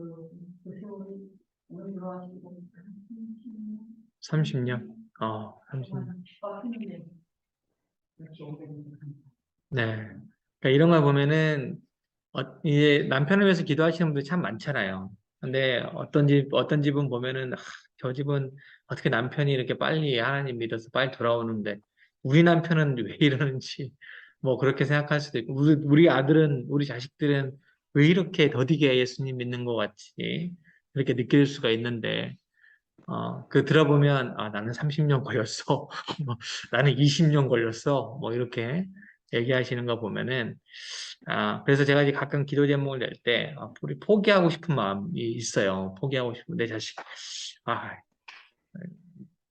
세월이 오늘 들어가시고 30년? 30년. 네. 그러니까 이런 걸 보면은, 이제 남편을 위해서 기도하시는 분들이 참 많잖아요. 근데 어떤 집은 보면은, 저 집은 어떻게 남편이 이렇게 빨리 하나님 믿어서 빨리 돌아오는데, 우리 남편은 왜 이러는지, 뭐 그렇게 생각할 수도 있고, 우리 아들은, 우리 자식들은 왜 이렇게 더디게 예수님 믿는 것 같지? 그렇게 느낄 수가 있는데, 들어보면, 나는 30년 걸렸어. 뭐, 나는 20년 걸렸어. 뭐, 이렇게 얘기하시는 거 보면은, 그래서 제가 이제 가끔 기도 제목을 낼 때, 우리 포기하고 싶은 마음이 있어요. 포기하고 싶은, 내 자식, 아,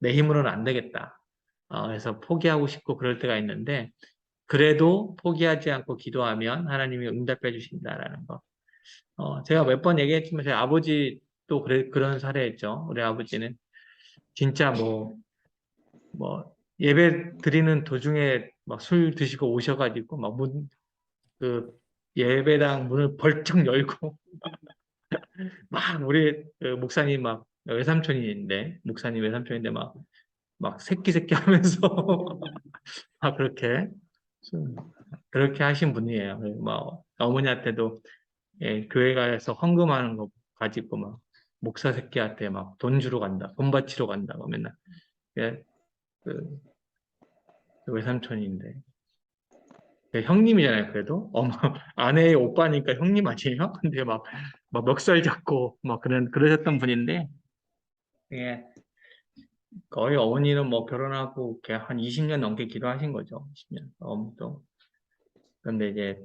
내 힘으로는 안 되겠다. 그래서 포기하고 싶고 그럴 때가 있는데, 그래도 포기하지 않고 기도하면 하나님이 응답해 주신다라는 거. 제가 몇 번 얘기했지만, 제 아버지도 그런 사례였죠. 우리 아버지는. 진짜 예배 드리는 도중에 막 술 드시고 오셔가지고 그 예배당 문을 벌쩍 열고 막 우리 그 목사님 막 외삼촌인데 막 새끼 하면서 막 그렇게 하신 분이에요. 막 어머니한테도 교회 가서 헌금하는 거 가지고 막 목사 새끼한테 막 돈 주러 간다, 돈 바치러 간다고 맨날. 예, 그 외삼촌인데. 형님이잖아요, 그래도. 아내의 오빠니까 형님 아니에요? 근데 막 멱살 잡고, 막 그러셨던 분인데, 예, 거의 어머니는 뭐 결혼하고 이렇게 한 20년 넘게 기도하신 거죠. 20년. 또. 그런데 이제,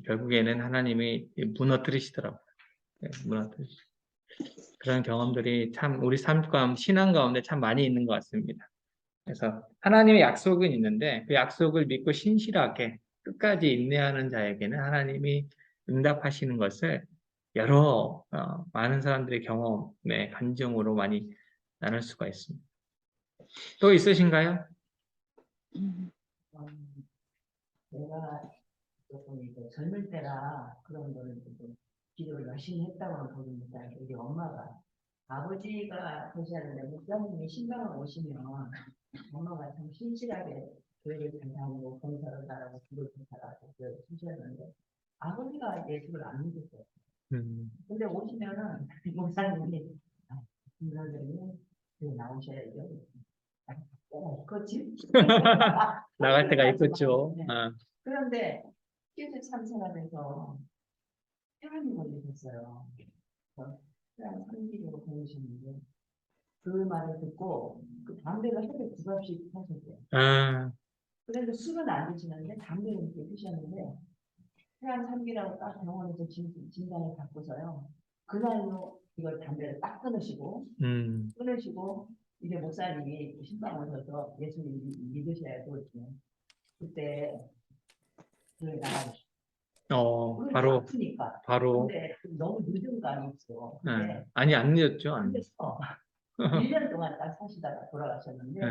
결국에는 하나님이 무너뜨리시더라고요. 예, 그런 경험들이 참 우리 신앙 가운데 참 많이 있는 것 같습니다. 그래서 하나님의 약속은 있는데 그 약속을 믿고 신실하게 끝까지 인내하는 자에게는 하나님이 응답하시는 것을 많은 사람들의 경험의 간증으로 많이 나눌 수가 있습니다. 또 있으신가요? 내가 조금 이제 젊을 때라 그런 거를 좀 기도를 열심히 했다고는 보입니다. 우리 엄마가 아버지가 계시는데 목사님이 신방을 오시면 엄마가 참 신실하게 교회를 잘 다니고 봉사를 잘하고 기도를 잘하고 하셨는데 아버지가 예수를 안 믿으세요. 근데 오시면은 목사님이 목사님이 교회 나오셔야죠. 그렇지. 나갈 때가 있겠죠. 네. 아, 그런데 퀴즈 참사가 돼서 폐암이 걸리셨어요. 폐암 3기로 걸리셨는데 그 말을 듣고 그 담배를 하루에 2갑씩 하셨대요. 아, 그래서 술은 안 드시는데 담배를 이렇게 드셨는데 폐암 3기라고 딱 병원에서 진단을 받고서요. 그날로 이걸 담배를 딱 끊으시고 이제 목사님이 신방 오셔서 예수님 믿으셔야 되거든요. 그때 교회 나가주시고 바로, 아프니까. 바로, 근데 너무 늦은 감이 있어. 예. 근데 아니, 안 늦었죠. 안 늦었어. 그래서 1년 동안 딱 사시다가 돌아가셨는데 예.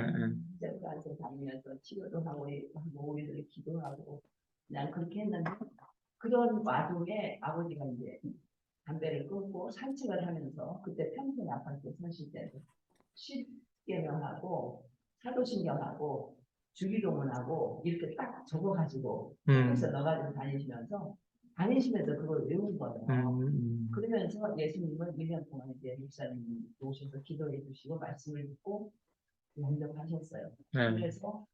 이제 그한테 다니면서 치료도 하고 우리들이 기도하고 그냥 그렇게 했는데 그런 와중에 아버지가 이제 담배를 끊고 산책을 하면서 그때 평생 아파트 사실 때 십계명하고 사도신경하고 주기도문하고 이렇게 딱 적어가지고 포켓에 넣어가지고 다니시면서 그걸 외운 거예요. 그러면서 예수님을 1년 동안 이제 목사님이 오셔서 기도해 주시고 말씀을 듣고 영접하셨어요. 네. 그래서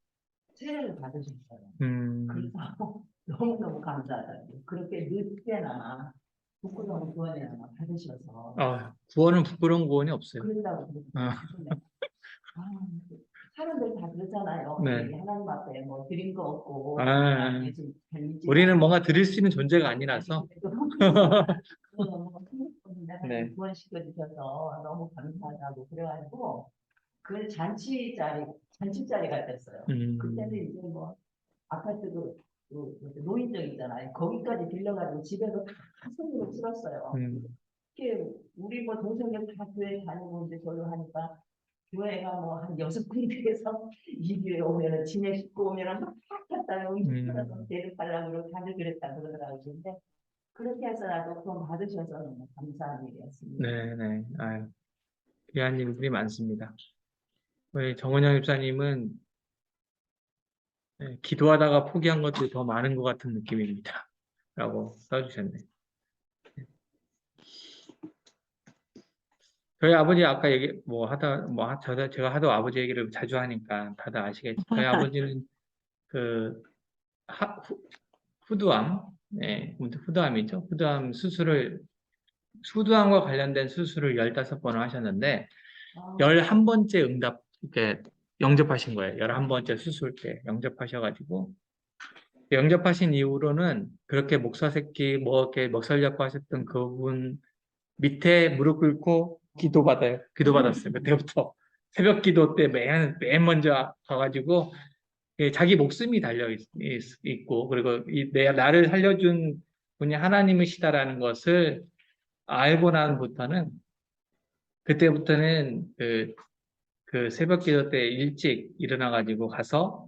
세례를 받으셨어요. 그래서 너무너무 감사하다고. 그렇게 늦게나마 부끄러운 구원이나마 받으셔서 구원은 부끄러운 구원이 없어요. 그런다고 그러더라고요. 사람들 다 그러잖아요. 네. 우리 하나님 앞에 뭐 드린 거 없고 우리는 뭔가 드릴 수 있는 존재가 아니라서. 네. 구원시켜 주셔서 너무 감사하다고 그래가지고 그 잔치자리 같았어요. 그때는 이제 뭐 아파트 노인정 있잖아요. 거기까지 빌려가지고 집에서 다 손님을 쓸었어요. 이렇게 우리 뭐 동생들 다 교회 다니는데 저도 하니까 교회가 뭐 한 6군데에서 이 교회 오면은 진행 식구 오면은 막 갔다가 음식하면서 데려가려고 그러고 다들 그랬다 그러더라고요. 근데 그렇게 해서라도 돈 받으셔서 너무 감사한 일이었습니다. 네. 아유, 귀한 일들이 많습니다. 우리 정은영 집사님은 기도하다가 포기한 것들이 더 많은 것 같은 느낌입니다. 라고 써주셨네요. 저희 아버지 아까 제가 하도 아버지 얘기를 자주 하니까 다들 아시겠죠. 저희 아버지는 후두암, 후두암이죠. 후두암과 관련된 수술을 15번을 하셨는데 11번째 이렇게 영접하신 거예요. 11번째 수술 때 영접하셔가지고 영접하신 이후로는 그렇게 목사 새끼 이렇게 먹살 잡고 하셨던 그분 밑에 무릎 꿇고 기도받았어요. 그때부터 새벽 기도 때 맨 먼저 가가지고 자기 목숨이 달려 있고 그리고 나를 살려준 분이 하나님이시다라는 것을 알고 그때부터는 그 새벽 기도 때 일찍 일어나가지고 가서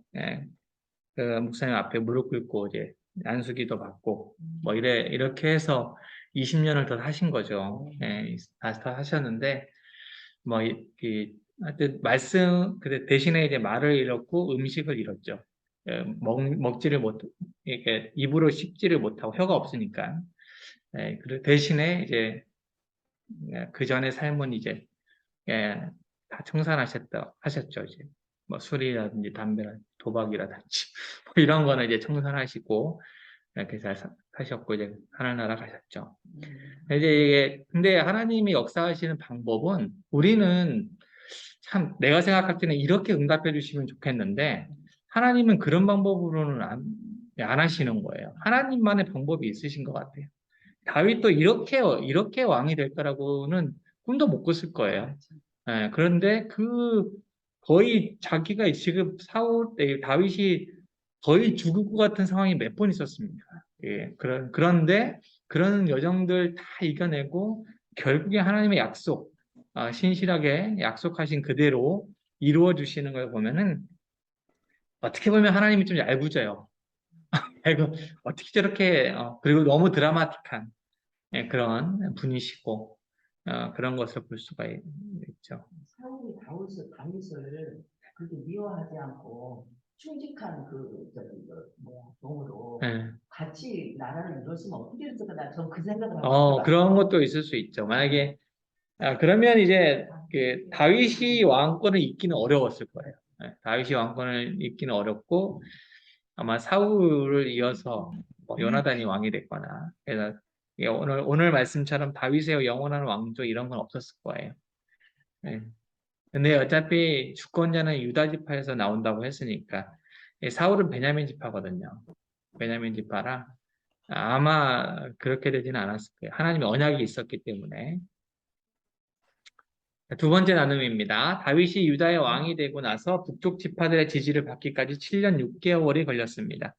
그 목사님 앞에 무릎 꿇고 이제 안수기도 받고 뭐 이렇게 해서 20년을 더 사신 거죠. 다 하셨는데 하여튼 근데 대신에 이제 말을 잃었고 음식을 잃었죠. 먹지를 이렇게 입으로 씹지를 못하고 혀가 없으니까. 그 대신에 이제 그 전에 삶은 이제 다 청산하셨죠. 이제 뭐 술이라든지 담배라든지 도박이라든지 뭐 이런 거는 이제 청산하시고 이렇게 잘 사셨고 이제 하늘나라 가셨죠. 근데 하나님이 역사하시는 방법은 우리는 참 내가 생각할 때는 이렇게 응답해 주시면 좋겠는데 하나님은 그런 방법으로는 안 하시는 거예요. 하나님만의 방법이 있으신 것 같아요. 다윗도 이렇게 왕이 될 거라고는 꿈도 못 꿨을 거예요. 그런데 거의 자기가 지금 다윗이 거의 죽을 것 같은 상황이 몇 번 있었습니다. 그런데 그런 여정들 다 이겨내고 결국에 하나님의 약속, 신실하게 약속하신 그대로 이루어 주시는 걸 보면은 어떻게 보면 하나님이 좀 얄궂어요. 어떻게 저렇게 그리고 너무 드라마틱한 그런 분이시고 그런 것을 볼 수가 있죠. 사울이 다윗을 그렇게 미워하지 않고 충직한 종으로 같이 나라를 이뤘으면 어떻게 했을까? 전 그 생각을 하고 그런 것도 있을 수 있죠. 만약에 그러면 이제 다윗이 왕권을 잇기는 어려웠을 거예요. 다윗이 왕권을 잇기는 어렵고 아마 사울을 이어서 뭐 요나단이 왕이 됐거나 그래서 이게 오늘 말씀처럼 다윗의 영원한 왕조 이런 건 없었을 거예요. 예. 근데 어차피 주권자는 유다 지파에서 나온다고 했으니까 사울은 베냐민 지파거든요. 베냐민 지파라 아마 그렇게 되지는 않았을 거예요. 하나님의 언약이 있었기 때문에. 두 번째 나눔입니다. 다윗이 유다의 왕이 되고 나서 북쪽 지파들의 지지를 받기까지 7년 6개월이 걸렸습니다.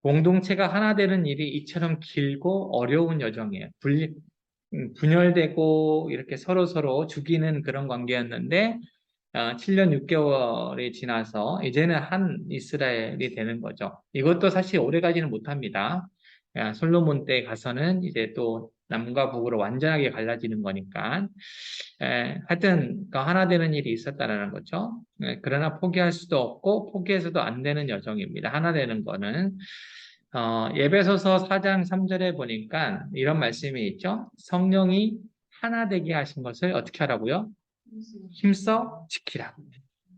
공동체가 하나 되는 일이 이처럼 길고 어려운 여정이에요. 분열되고 이렇게 서로 죽이는 그런 관계였는데 7년 6개월이 지나서 이제는 한 이스라엘이 되는 거죠. 이것도 사실 오래가지는 못합니다. 솔로몬 때 가서는 이제 또 남과 북으로 완전하게 갈라지는 거니까 하여튼 하나 되는 일이 있었다는 거죠. 그러나 포기할 수도 없고 포기해서도 안 되는 여정입니다. 하나 되는 거는 에베소서 4장 3절에 보니까 이런 말씀이 있죠. 성령이 하나 되게 하신 것을 어떻게 하라고요? 힘써 지키라.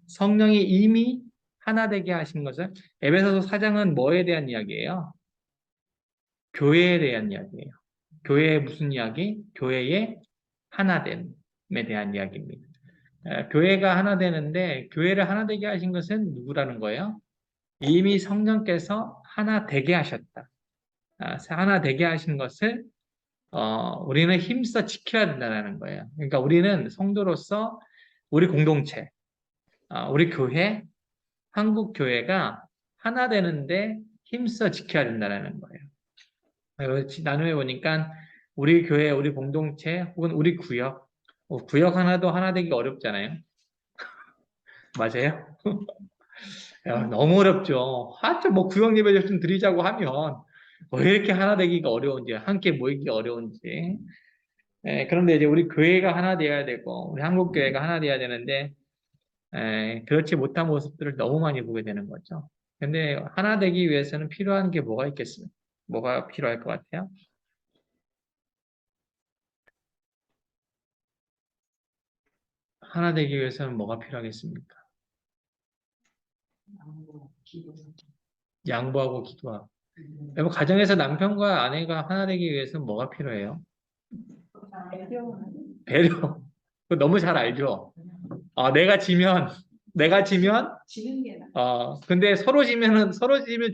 성령이 이미 하나 되게 하신 것을 에베소서 4장은 뭐에 대한 이야기예요? 교회에 대한 이야기예요. 교회의 무슨 이야기? 교회의 하나됨에 대한 이야기입니다. 교회가 하나 되는데 교회를 하나 되게 하신 것은 누구라는 거예요? 이미 성령께서 하나 되게 하셨다. 하나 되게 하신 것을 우리는 힘써 지켜야 된다는 거예요. 그러니까 우리는 성도로서 우리 공동체, 우리 교회, 한국 교회가 하나 되는데 힘써 지켜야 된다는 거예요. 나누어 보니까 우리 교회, 우리 공동체 혹은 우리 구역, 구역 하나도 하나 되기 어렵잖아요. 맞아요? 너무 어렵죠. 뭐 구역 예배 좀 드리자고 하면 왜 이렇게 하나 되기가 어려운지, 함께 모이기 어려운지. 그런데 이제 우리 교회가 하나 되어야 되고, 우리 한국 교회가 하나 되어야 되는데, 그렇지 못한 모습들을 너무 많이 보게 되는 거죠. 근데 하나 되기 위해서는 필요한 게 뭐가 있겠어요? 뭐가 필요할 것 같아요? 하나 되기 위해서는 뭐가 필요하겠습니까? 양보하고 기도하고. 여러분, 가정에서 남편과 아내가 하나 되기 위해서는 뭐가 필요해요? 배려. 그거 너무 잘 알죠? 내가 지면, 지는 게 근데 서로 지면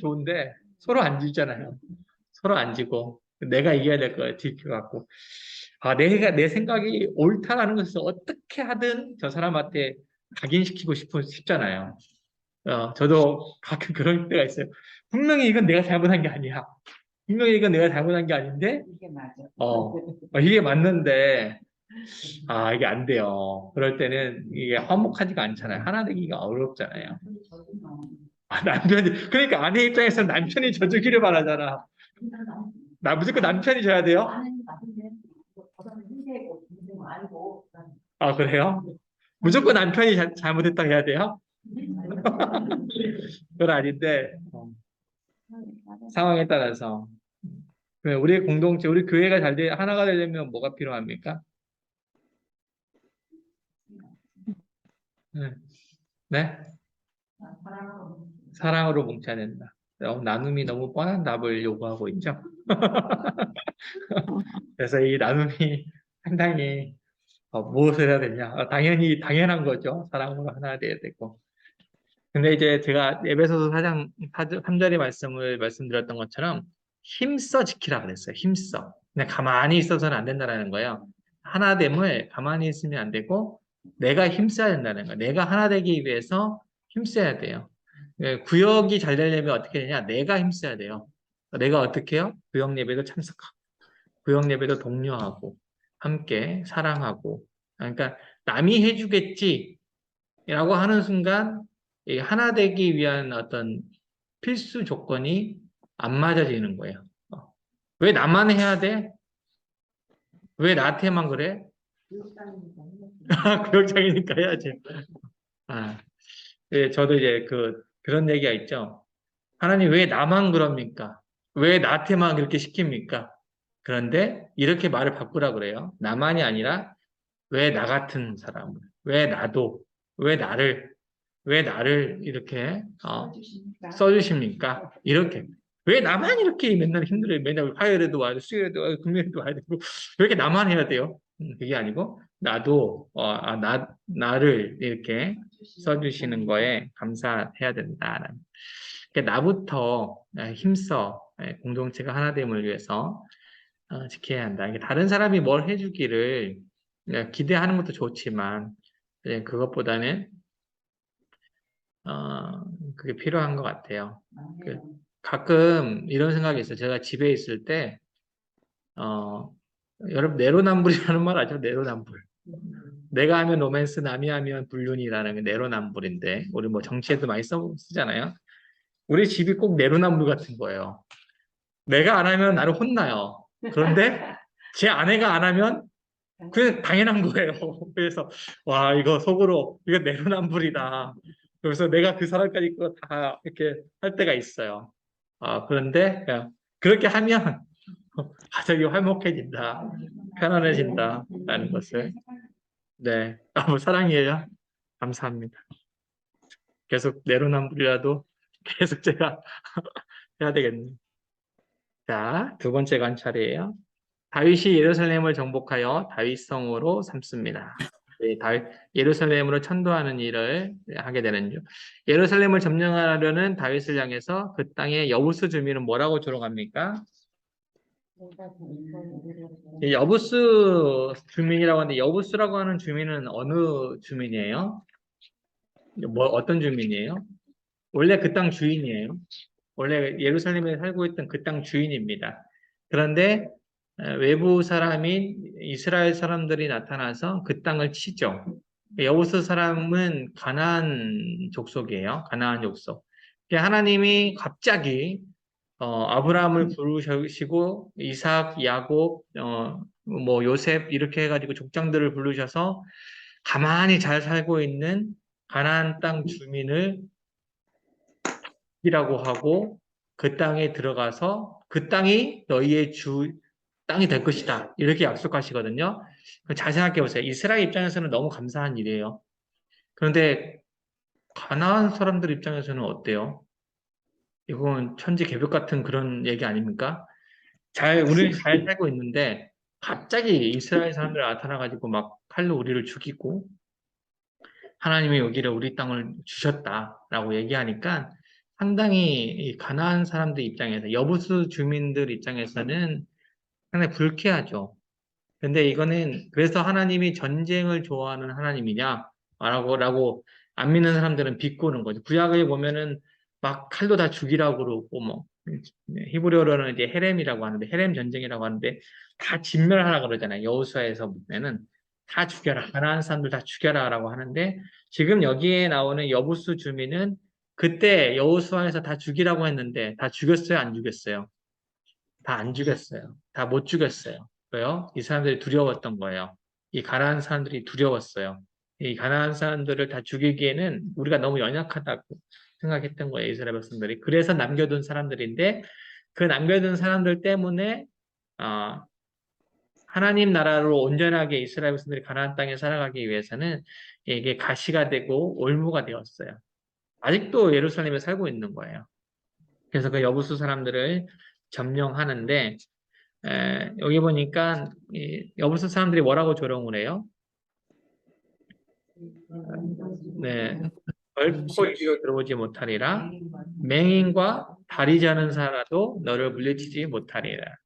좋은데, 서로 안 지잖아요. 서로 안 지고, 내가 이겨야 될 거예요. 지켜갖고. 내 생각이 옳다라는 것을 어떻게 하든 저 사람한테 각인시키고 싶잖아요. 저도 가끔 그럴 때가 있어요. 분명히 이건 내가 잘못한 게 아니야. 분명히 이건 내가 잘못한 게 아닌데, 이게 맞아. 이게 맞는데, 이게 안 돼요. 그럴 때는 이게 화목하지가 않잖아요. 하나 되기가 어렵잖아요. 그러니까 아내 입장에서는 남편이 져주기를 바라잖아. 무조건 남편이 져야 돼요? 그래요? 무조건 남편이 잘못했다고 해야 돼요? 그건 아닌데, 상황에 따라서. 우리 공동체, 우리 교회가 하나가 되려면 뭐가 필요합니까? 네? 사랑으로 뭉쳐야 된다. 나눔이 너무 뻔한 답을 요구하고 있죠. 그래서 이 나눔이 상당히 무엇을 해야 되냐? 당연한 거죠. 사랑으로 하나 돼야 되고. 근데 이제 제가 에베소서 4장 3절의 말씀을 말씀드렸던 것처럼 힘써 지키라 그랬어요. 힘써. 그냥 가만히 있어서는 안 된다는 거예요. 하나됨을 가만히 있으면 안 되고 내가 힘써야 된다는 거예요. 내가 하나 되기 위해서 힘써야 돼요. 구역이 잘 되려면 어떻게 되냐? 내가 힘써야 돼요. 내가 어떻게 해요? 구역 예배도 참석하고 구역 예배도 독려하고 함께 사랑하고 그러니까 남이 해주겠지라고 하는 순간 하나 되기 위한 어떤 필수 조건이 안 맞아지는 거예요. 왜 나만 해야 돼? 왜 나한테만 그래? 구역장이니까 해야지. 저도 이제 그런 얘기가 있죠. 하나님 왜 나만 그럽니까? 왜 나한테만 그렇게 시킵니까? 그런데 이렇게 말을 바꾸라 그래요. 나만이 아니라 왜 나 같은 사람을, 왜 나도, 왜 나를, 왜 나를 이렇게 써주십니까? 이렇게. 왜 나만 이렇게 맨날 힘들어요? 맨날 화요일에도 와야 돼, 수요일에도 와야 돼, 금요일에도 와야 되고, 왜 이렇게 나만 해야 돼요? 그게 아니고, 나도, 나를 이렇게 써주시는 거에 감사해야 된다. 그러니까 나부터 힘써 공동체가 하나됨을 위해서 지켜야 한다. 이게 다른 사람이 뭘 해주기를 기대하는 것도 좋지만, 그것보다는 그게 필요한 것 같아요. 가끔 이런 생각이 있어요. 제가 집에 있을 때, 여러분, 내로남불이라는 말 아죠? 내로남불. 내가 하면 로맨스, 남이 하면 불륜이라는 게 내로남불인데, 우리 뭐 정치에도 많이 쓰잖아요. 우리 집이 꼭 내로남불 같은 거예요. 내가 안 하면 나를 혼나요. 그런데 제 아내가 안 하면 그냥 당연한 거예요. 그래서 와 이거 속으로 이거 내로남불이다. 그래서 내가 그 사람까지 그거 다 이렇게 할 때가 있어요. 그런데 그냥 그렇게 하면 가족이 화목해진다, 편안해진다라는 것을 네, 뭐 사랑이에요. 감사합니다. 계속 내로남불이라도 계속 제가 해야 되겠네요. 자, 두 번째 관찰이에요. 다윗이 예루살렘을 정복하여 다윗성으로 삼습니다. 예루살렘으로 천도하는 일을 하게 되는 중. 예루살렘을 점령하려는 다윗을 향해서 그 땅의 여부스 주민은 뭐라고 조롱합니까? 여부스 주민이라고 하는데 여부스라고 하는 주민은 어느 주민이에요? 어떤 주민이에요? 원래 그 땅 주인이에요. 원래 예루살렘에 살고 있던 그 땅 주인입니다. 그런데 외부 사람인 이스라엘 사람들이 나타나서 그 땅을 치죠. 여부스 사람은 가나안 족속이에요. 가나안 족속. 하나님이 갑자기 아브라함을 부르시고 이삭, 야곱, 뭐 요셉 이렇게 해가지고 족장들을 부르셔서 가만히 잘 살고 있는 가나안 땅 주민을 이라고 하고 그 땅에 들어가서 그 땅이 너희의 주 땅이 될 것이다. 이렇게 약속하시거든요. 잘 생각해 보세요. 이스라엘 입장에서는 너무 감사한 일이에요. 그런데 가나안 사람들 입장에서는 어때요? 이건 천지개벽 같은 그런 얘기 아닙니까? 우리는 잘 살고 있는데 갑자기 이스라엘 사람들 나타나가지고 막 칼로 우리를 죽이고 하나님이 여기를 우리 땅을 주셨다라고 얘기하니까 상당히 이 가나안 사람들 입장에서 여부수 주민들 입장에서는 상당히 불쾌하죠. 근데 이거는 그래서 하나님이 전쟁을 좋아하는 하나님이냐 라고 안 믿는 사람들은 비꼬는 거죠. 구약에 보면은 막 칼로 다 죽이라고 그러고 뭐 히브리어로는 이제 헤렘이라고 하는데 헤렘 전쟁이라고 하는데 다 진멸하라 그러잖아요. 여호수아에서 보면은 다 죽여라. 가나안 사람들 다 죽여라라고 하는데 지금 여기에 나오는 여부수 주민은 그때 여호수아에서 다 죽이라고 했는데 다 죽였어요, 안 죽였어요? 다 안 죽였어요. 다 못 죽였어요. 왜요? 이 사람들이 두려웠던 거예요. 이 가나안 사람들이 두려웠어요. 이 가나안 사람들을 다 죽이기에는 우리가 너무 연약하다고 생각했던 거예요. 이스라엘 백성들이. 그래서 남겨둔 사람들인데 그 남겨둔 사람들 때문에 하나님 나라로 온전하게 이스라엘 백성들이 가나안 땅에 살아가기 위해서는 이게 가시가 되고 올무가 되었어요. 아직도 예루살렘에 살고 있는 거예요. 그래서 그 여부수 사람들을 점령하는데 여기 보니까 여부수 사람들이 뭐라고 조롱을 해요? 네, 결코 이리로 들어오지 못하리라. 맹인과 다리 저는 자라도 너를 물리치지 못하리라.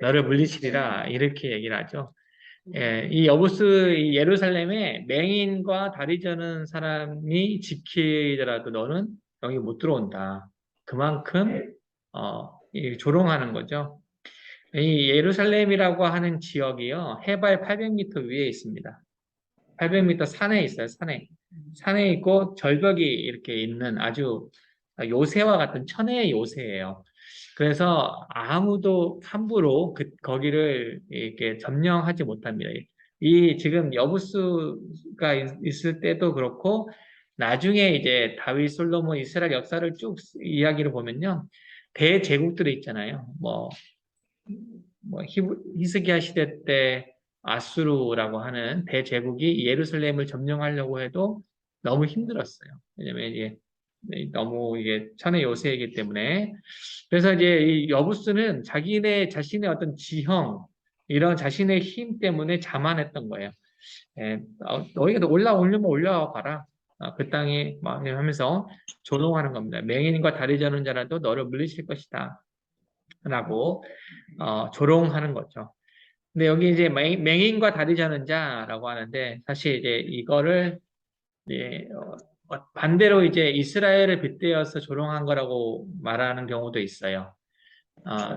너를 물리치리라 이렇게 얘기를 하죠. 이 이 예루살렘에 맹인과 다리 저는 사람이 지키더라도 너는 여기 못 들어온다. 그만큼 조롱하는 거죠. 이 예루살렘이라고 하는 지역이요 해발 800m 위에 있습니다. 800m 산에 있어요. 산에 있고 절벽이 이렇게 있는 아주 요새와 같은 천혜의 요새예요. 그래서 아무도 함부로 거기를 이렇게 점령하지 못합니다. 이 지금 여부수가 있을 때도 그렇고 나중에 이제 다윗, 솔로몬, 이스라엘 역사를 쭉 이야기를 보면요. 대제국들이 있잖아요. 뭐 히스기야 시대 때 아수르라고 하는 대제국이 예루살렘을 점령하려고 해도 너무 힘들었어요. 왜냐면 이게 너무 이게 천의 요새이기 때문에. 그래서 이제 이 여부수는 자기네 자신의 어떤 지형, 이런 자신의 힘 때문에 자만했던 거예요. 예, 너희가 올라오려면 올라와 봐라. 그 땅에 막 하면서 조롱하는 겁니다. 맹인과 다리 저는 자라도 너를 물리칠 것이다. 라고 조롱하는 거죠. 근데 여기 이제 맹인과 다리 저는 자라고 하는데 사실 이제 이거를 이제 반대로 이제 이스라엘을 빗대어서 조롱한 거라고 말하는 경우도 있어요.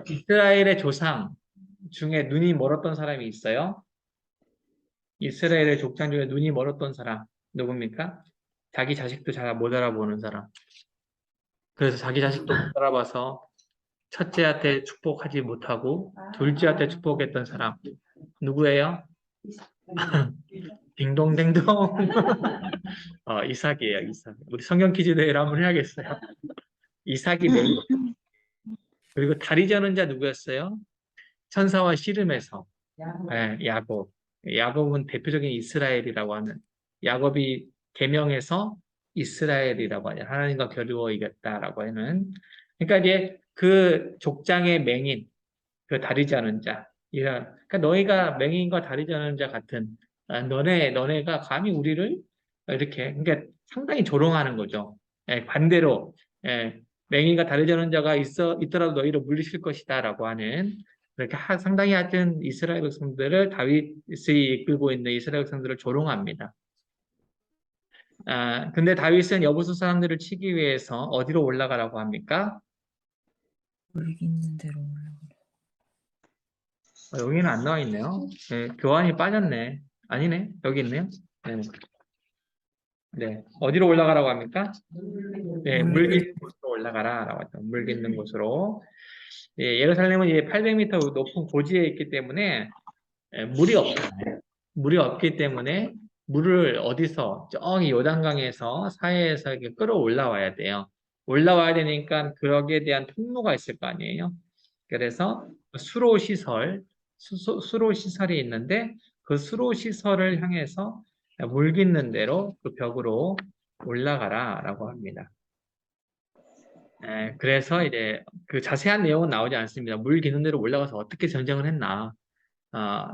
이스라엘의 조상 중에 눈이 멀었던 사람이 있어요. 이스라엘의 족장 중에 눈이 멀었던 사람 누굽니까? 자기 자식도 잘 못 알아보는 사람. 그래서 자기 자식도 못 알아봐서 첫째한테 축복하지 못하고 둘째한테 축복했던 사람 누구예요? 딩동댕동. 이삭이에요. 이삭. 우리 성경 퀴즈 대회를 한번 해야겠어요. 이삭이 맹인. 그리고 다리 저는 자 누구였어요? 천사와 씨름에서 야곱. 야곱은 대표적인 이스라엘이라고 하는, 야곱이 계명해서 이스라엘이라고 하냐, 하나님과 겨루어 이겼다라고 하는. 그러니까 이제 그 족장의 맹인, 그 다리 저는 자, 이런, 그러니까 너희가 맹인과 다리 저는 자 같은, 너네가 감히 우리를 이렇게, 그러니까 상당히 조롱하는 거죠. 반대로, 맹인과 다리 저는 자가 있더라도 너희를 물리칠 것이다라고 하는, 그렇게 상당히 하여튼 이스라엘 백성들을, 다윗이 이끌고 있는 이스라엘 백성들을 조롱합니다. 근데 다윗은 여부수 사람들을 치기 위해서 어디로 올라가라고 합니까? 물 있는 대로 올라가. 여기는 안 나와 있네요. 네, 교환이 빠졌네. 아니네. 여기 있네요. 네. 네. 어디로 올라가라고 합니까? 네, 물 있는 곳으로 올라가라라고 하죠. 물 있는 곳으로. 예, 예루살렘은 이제 800m 높은 고지에 있기 때문에 물이 없잖아요. 물이 없기 때문에 물을 어디서 저기 요단강에서 사해에서 이렇게 끌어올라와야 돼요. 올라와야 되니까 그러기에 대한 통로가 있을 거 아니에요. 그래서 수로 시설이 있는데 그 수로 시설을 향해서 물 깃는 대로 그 벽으로 올라가라라고 합니다. 그래서 이제 그 자세한 내용은 나오지 않습니다. 물 깃는 대로 올라가서 어떻게 전쟁을 했나.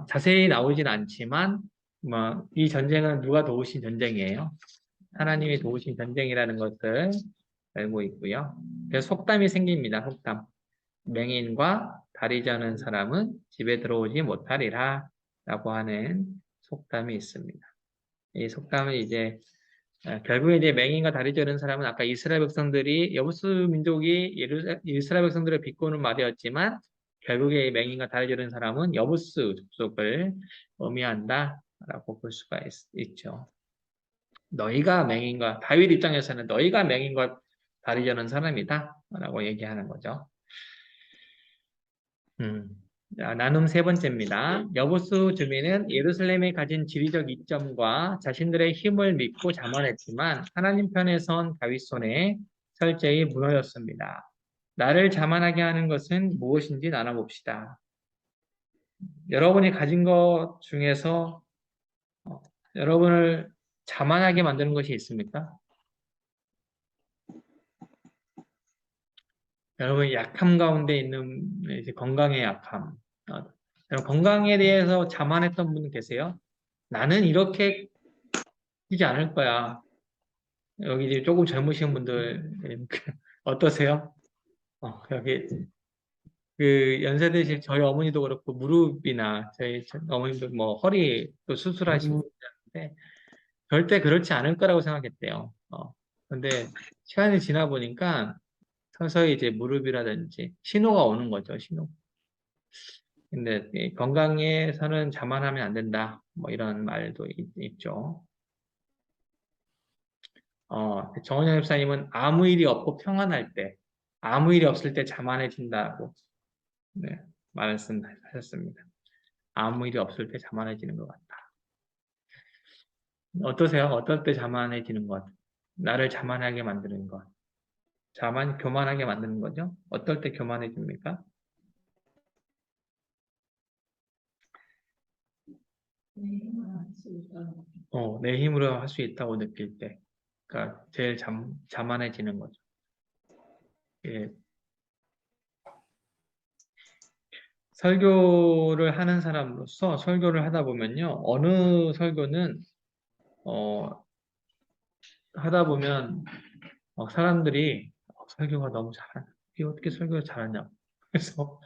자세히 나오진 않지만 이 전쟁은 누가 도우신 전쟁이에요? 하나님이 도우신 전쟁이라는 것을 알고 있고요. 그래서 속담이 생깁니다. 속담. 맹인과 다리 저는 사람은 집에 들어오지 못하리라 라고 하는 속담이 있습니다. 이 속담은 이제 결국에 이제 맹인과 다리 저는 사람은 아까 이스라엘 백성들이 여부수 민족이 이스라엘 백성들을 비꼬는 말이었지만 결국에 이 맹인과 다리 저는 사람은 여부수 족속을 의미한다라고 볼 수가 있죠. 너희가 맹인과, 다윗 입장에서는 너희가 맹인과 다리 저는 사람이다라고 얘기하는 거죠. 나눔 세 번째입니다. 여부수 주민은 예루살렘에 가진 지리적 이점과 자신들의 힘을 믿고 자만했지만 하나님 편에 선 다윗 손에 철저히 무너졌습니다. 나를 자만하게 하는 것은 무엇인지 나눠봅시다. 여러분이 가진 것 중에서 여러분을 자만하게 만드는 것이 있습니까? 여러분 약함 가운데 있는 이제 건강의 약함. 여러분 건강에 대해서 자만했던 분 계세요? 나는 이렇게 되지 않을 거야. 여기 이제 조금 젊으신 분들 어떠세요? 여기 그 연세 드신 저희 어머니도 그렇고 무릎이나 저희 어머님도 뭐 허리 또 수술하시고 있는데 절대 그렇지 않을 거라고 생각했대요. 근데 시간이 지나 보니까 서서히 이제 무릎이라든지 신호가 오는 거죠, 신호. 근데 이 건강에서는 자만하면 안 된다. 뭐 이런 말도 있죠. 정원영 집사님은 아무 일이 없고 평안할 때, 아무 일이 없을 때 자만해진다고 말씀하셨습니다. 아무 일이 없을 때 자만해지는 것 같다. 어떠세요? 어떨 때 자만해지는 것? 나를 자만하게 만드는 것. 교만하게 만드는 거죠? 어떨 때 교만해집니까? 내 힘으로 할 수 있다고 느낄 때. 그러니까 제일 자만해지는 거죠. 예. 설교를 하는 사람으로서 설교를 하다 보면요, 어느 설교는 하다 보면 사람들이 설교가 너무 잘하냐, 이 어떻게 설교를 잘하냐, 그래서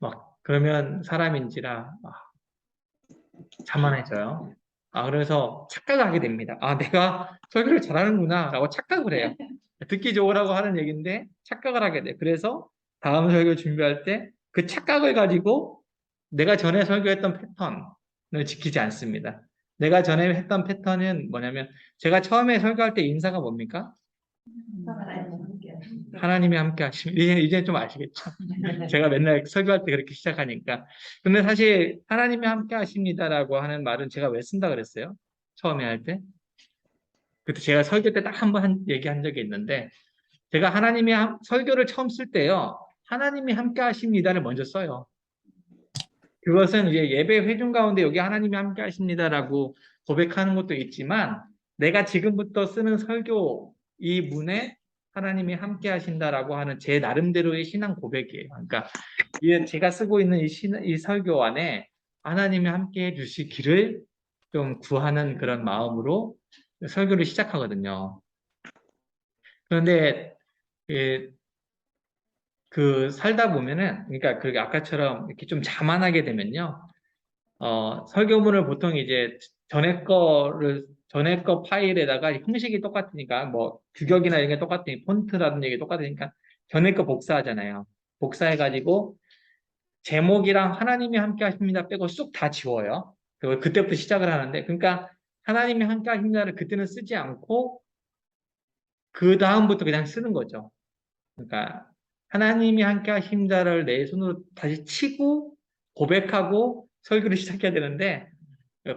막 그러면 사람인지라 자만해져요. 그래서 착각을 하게 됩니다. 내가 설교를 잘하는구나 라고 착각을 해요. 듣기 좋으라고 하는 얘기인데 착각을 하게 돼. 그래서 다음 설교 준비할 때 그 착각을 가지고 내가 전에 설교했던 패턴을 지키지 않습니다. 내가 전에 했던 패턴은 뭐냐면, 제가 처음에 설교할 때 인사가 뭡니까? 하나님이 함께 하시면, 이제 좀 아시겠죠? 제가 맨날 설교할 때 그렇게 시작하니까. 근데 사실 하나님이 함께 하십니다라고 하는 말은 제가 왜 쓴다 그랬어요? 처음에 할 때? 그때 제가 설교 때 딱 한 번 얘기한 적이 있는데, 제가 설교를 처음 쓸 때요, 하나님이 함께 하십니다를 먼저 써요. 그것은 이제 예배 회중 가운데 여기 하나님이 함께 하십니다라고 고백하는 것도 있지만, 내가 지금부터 쓰는 설교 이 문에 하나님이 함께 하신다라고 하는 제 나름대로의 신앙 고백이에요. 그러니까 제가 쓰고 있는 이 설교 안에 하나님이 함께 해주시기를 좀 구하는 그런 마음으로 설교를 시작하거든요. 그런데 살다 보면은, 그러니까 그 아까처럼 이렇게 좀 자만하게 되면요, 설교문을 보통 이제 전에 거 파일에다가 형식이 똑같으니까, 뭐 규격이나 이런 게 똑같으니까, 폰트라든지 이게 똑같으니까 전에 거 복사하잖아요. 복사해가지고 제목이랑 하나님이 함께 하십니다 빼고 쑥 다 지워요. 그때부터 시작을 하는데, 그러니까 하나님이 함께 하십니다를 그때는 쓰지 않고 그 다음부터 그냥 쓰는 거죠. 그러니까 하나님이 함께 하십니다를 내 손으로 다시 치고 고백하고 설교를 시작해야 되는데,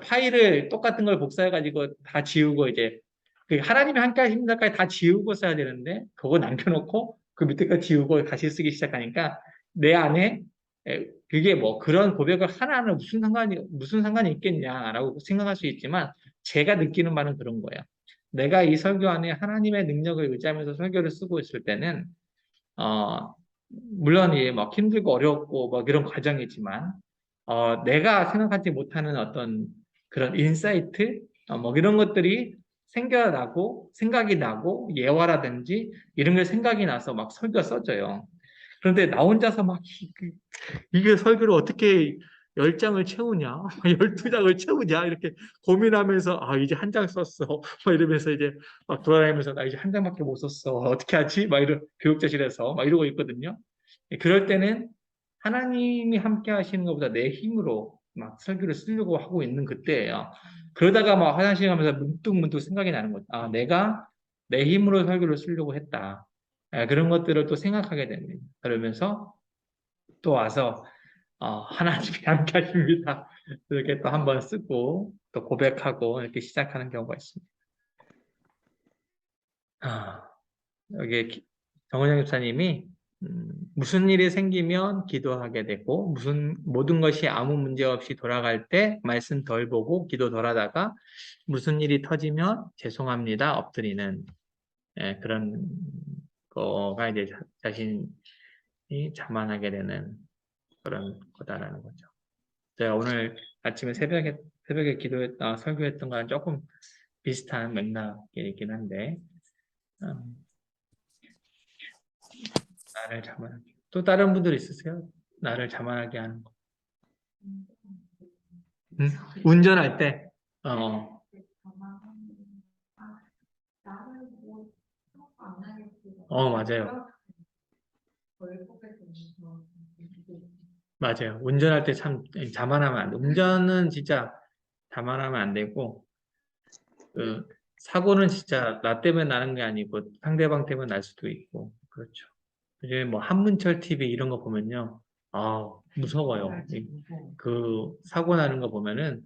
파일을 똑같은 걸 복사해가지고 다 지우고, 이제 하나님이 함께 하십니다까지 다 지우고 써야 되는데 그거 남겨놓고 그 밑에까지 지우고 다시 쓰기 시작하니까 내 안에 그게 뭐 그런 고백을 하나는 무슨 상관이 있겠냐라고 생각할 수 있지만, 제가 느끼는 바는 그런 거예요. 내가 이 설교 안에 하나님의 능력을 의지하면서 설교를 쓰고 있을 때는 물론 막 힘들고 어렵고 막 이런 과정이지만, 내가 생각하지 못하는 어떤 그런 인사이트, 뭐 이런 것들이 생각이 나고, 예화라든지 이런 게 생각이 나서 막 설교가 써져요. 그런데 나 혼자서 막 이게 설교를 어떻게 10장을 채우냐, 12장을 채우냐, 이렇게 고민하면서, 이제 한 장 썼어. 막 이러면서 이제 막 돌아다니면서, 나 이제 한 장밖에 못 썼어. 어떻게 하지? 막 교육자실에서 막 이러고 있거든요. 그럴 때는 하나님이 함께 하시는 것보다 내 힘으로 막 설교를 쓰려고 하고 있는 그때예요. 그러다가 막 화장실 가면서 문득 생각이 나는 거죠. 내가 내 힘으로 설교를 쓰려고 했다. 그런 것들을 또 생각하게 됩니다. 그러면서 또 와서 하나님이 함께 하십니다. 이렇게 또 한번 쓰고 또 고백하고 이렇게 시작하는 경우가 있습니다. 여기 정은영 집사님이 무슨 일이 생기면 기도하게 되고, 모든 것이 아무 문제 없이 돌아갈 때 말씀 덜 보고 기도 덜 하다가 무슨 일이 터지면 죄송합니다 엎드리는 그런 거가 이제 자신이 자만하게 되는 그런 거다라는 거죠. 제가 오늘 아침에 새벽에 설교했던 거랑 조금 비슷한 맥락이긴 한데, 나를 자만하게. 또 다른 분들 있으세요? 나를 자만하게 하는 거. 운전할 때. 맞아요. 맞아요. 운전할 때 참 자만하면 안 돼. 운전은 진짜 자만하면 안 되고, 사고는 진짜 나 때문에 나는 게 아니고 상대방 때문에 날 수도 있고, 그렇죠. 요즘에 뭐 한문철 TV 이런 거 보면요, 무서워요. 그 사고 나는 거 보면은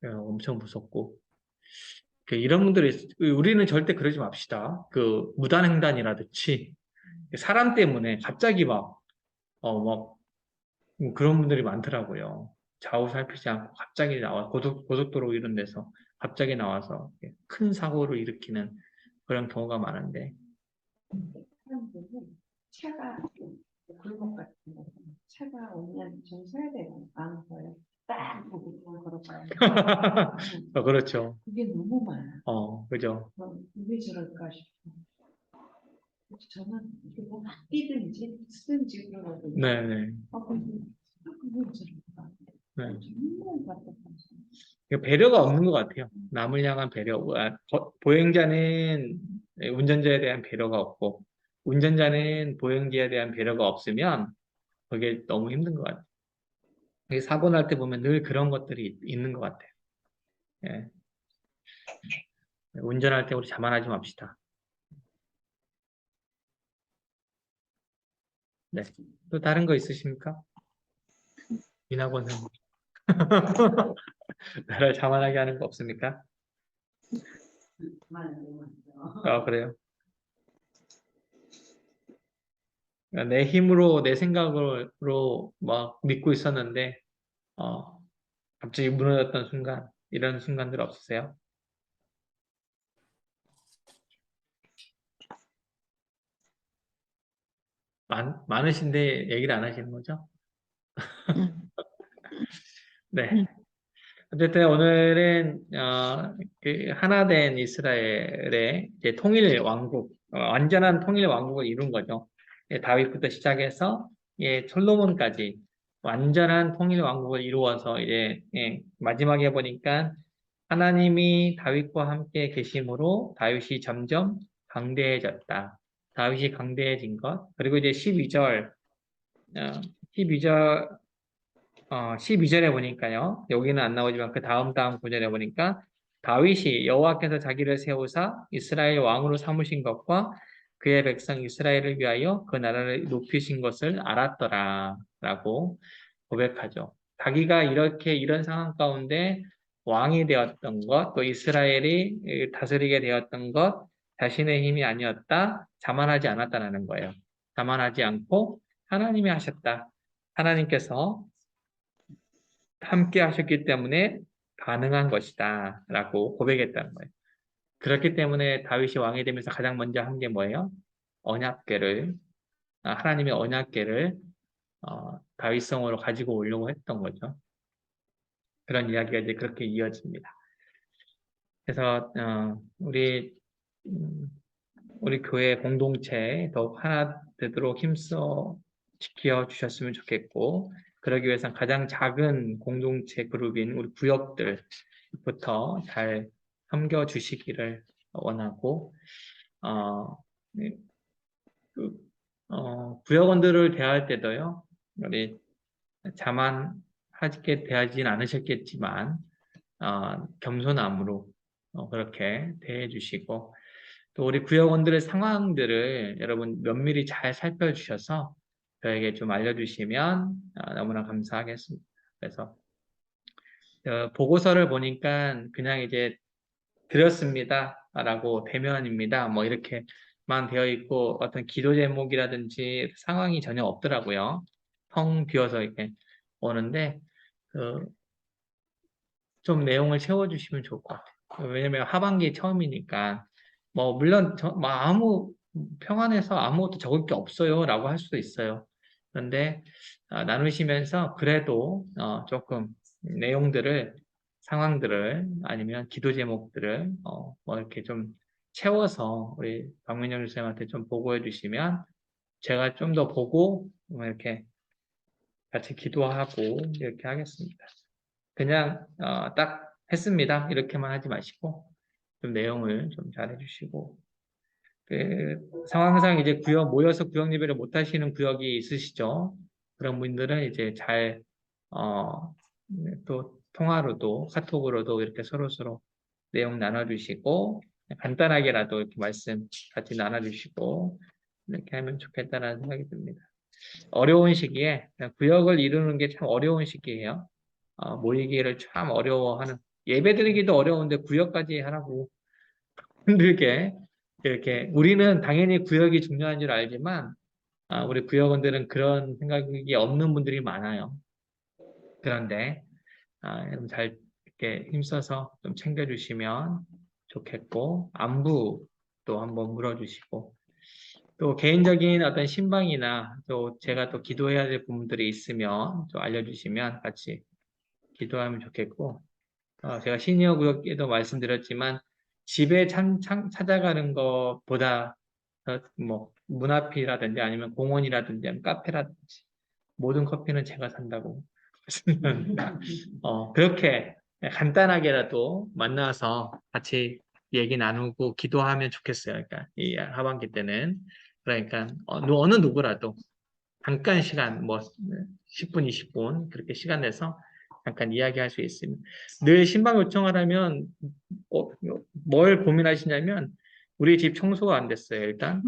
엄청 무섭고, 이런 분들이, 우리는 절대 그러지 맙시다. 무단횡단이라든지 사람 때문에 갑자기 막 그런 분들이 많더라고요. 좌우 살피지 않고 갑자기 나와 고속도로 이런 데서 갑자기 나와서 큰 사고를 일으키는 그런 경우가 많은데. 사람들은 차가 골목 같은 거 차가 오면 좀 서야 되는 안 거예요. 딱 보고 그냥 걸어가요. 그렇죠. 그게 너무 많아. 그죠. 왜 저럴까 싶어. 저는 이게 뭐 뛰든지 쓰든지 그러거든요. 네네. 근데 왜 저럴까? 네. 정말 답답하죠. 배려가 없는 것 같아요. 남을 향한 배려. 보행자는 운전자에 대한 배려가 없고, 운전자는 보행자에 대한 배려가 없으면 그게 너무 힘든 것 같아요. 사고 날 때 보면 늘 그런 것들이 있는 것 같아요. 예. 운전할 때 우리 자만하지 맙시다. 네. 또 다른 거 있으십니까? 이낙원 선생님. 나를 자만하게 하는 거 없습니까? 그래요. 내 힘으로, 내 생각으로 막 믿고 있었는데, 갑자기 무너졌던 순간, 이런 순간들 없으세요? 많으신데 얘기를 안 하시는 거죠? 음. 네. 어쨌든 오늘은 그 하나된 이스라엘의 이제 통일 왕국, 완전한 통일 왕국을 이룬 거죠. 다윗부터 시작해서 솔로몬까지 완전한 통일 왕국을 이루어서 이제 마지막에 보니까 하나님이 다윗과 함께 계심으로 다윗이 점점 강대해졌다. 다윗이 강대해진 것. 그리고 이제 12절, 12절 12절에 보니까요. 여기는 안 나오지만 그 다음 구절에 보니까 다윗이 여호와께서 자기를 세우사 이스라엘 왕으로 삼으신 것과 그의 백성 이스라엘을 위하여 그 나라를 높이신 것을 알았더라 라고 고백하죠. 자기가 이렇게 이런 상황 가운데 왕이 되었던 것, 또 이스라엘이 다스리게 되었던 것, 자신의 힘이 아니었다, 자만하지 않았다는 거예요. 자만하지 않고 하나님이 하셨다. 하나님께서 함께 하셨기 때문에 가능한 것이다 라고 고백했다는 거예요. 그렇기 때문에 다윗이 왕이 되면서 가장 먼저 한 게 뭐예요? 하나님의 언약궤를 다윗성으로 가지고 오려고 했던 거죠. 그런 이야기가 이제 그렇게 이어집니다. 그래서 우리 교회 공동체 더욱 하나 되도록 힘써 지켜 주셨으면 좋겠고, 그러기 위해서는 가장 작은 공동체 그룹인 우리 구역들부터 잘 섬겨 주시기를 원하고, 네, 구역원들을 대할 때도요, 우리 자만하게 대하진 않으셨겠지만, 겸손함으로 그렇게 대해 주시고, 또 우리 구역원들의 상황들을 여러분 면밀히 잘 살펴주셔서 저에게 좀 알려주시면 너무나 감사하겠습니다. 그래서 보고서를 보니까 그냥 이제 드렸습니다 라고 대면입니다 뭐 이렇게만 되어 있고 어떤 기도 제목이라든지 상황이 전혀 없더라고요. 텅 비어서 이렇게 오는데 좀 내용을 채워주시면 좋을 것 같아요. 왜냐면 하반기 처음이니까 뭐 물론 아무 평안해서 아무것도 적을 게 없어요 라고 할 수도 있어요. 그런데 나누시면서 그래도 조금 내용들을 상황들을 아니면 기도 제목들을 뭐 이렇게 좀 채워서 우리 박민영 선생님한테 좀 보고해 주시면 제가 좀 더 보고 뭐 이렇게 같이 기도하고 이렇게 하겠습니다. 그냥 딱 했습니다 이렇게만 하지 마시고 좀 내용을 좀 잘해 주시고 그 상황상 이제 모여서 구역 예배를 못 하시는 구역이 있으시죠. 그런 분들은 이제 잘 또 통화로도 카톡으로도 이렇게 서로 내용 나눠주시고 간단하게라도 이렇게 말씀 같이 나눠주시고 이렇게 하면 좋겠다는 생각이 듭니다. 어려운 시기에 구역을 이루는 게 참 어려운 시기예요. 모이기를 참 어려워하는 예배 드리기도 어려운데 구역까지 하라고 힘들게 이렇게 우리는 당연히 구역이 중요한 줄 알지만 우리 구역원들은 그런 생각이 없는 분들이 많아요. 그런데 여러분 잘 이렇게 힘써서 좀 챙겨주시면 좋겠고 안부 또 한번 물어주시고 또 개인적인 어떤 신방이나 또 제가 또 기도해야 될 부분들이 있으면 또 알려주시면 같이 기도하면 좋겠고 제가 시니어 구역에도 말씀드렸지만 집에 찾아가는 것보다 뭐 문 앞이라든지 아니면 공원이라든지 아니면 카페라든지 모든 커피는 제가 산다고 그렇게 간단하게라도 만나서 같이 얘기 나누고 기도하면 좋겠어요. 그러니까 이 하반기 때는 그러니까 어느 누구라도 잠깐 시간 뭐 10분, 20분 그렇게 시간 내서 잠깐 이야기할 수 있으면 늘 신방 요청을 하면 뭘 고민하시냐면 우리 집 청소가 안 됐어요. 일단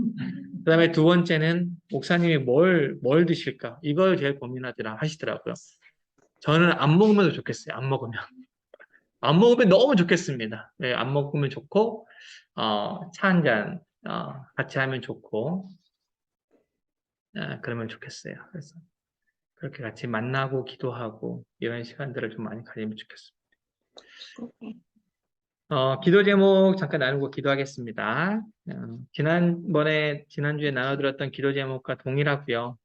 그다음에 두 번째는 목사님이 뭘 드실까 이걸 제일 하시더라고요. 저는 안 먹으면 좋겠어요. 안 먹으면 너무 좋겠습니다. 네, 안 먹으면 좋고 차 한 잔 같이 하면 좋고 그러면 좋겠어요. 그래서 그렇게 같이 만나고 기도하고 이런 시간들을 좀 많이 가지면 좋겠습니다. 기도 제목 잠깐 나누고 기도하겠습니다. 지난주에 나눠드렸던 기도 제목과 동일하고요.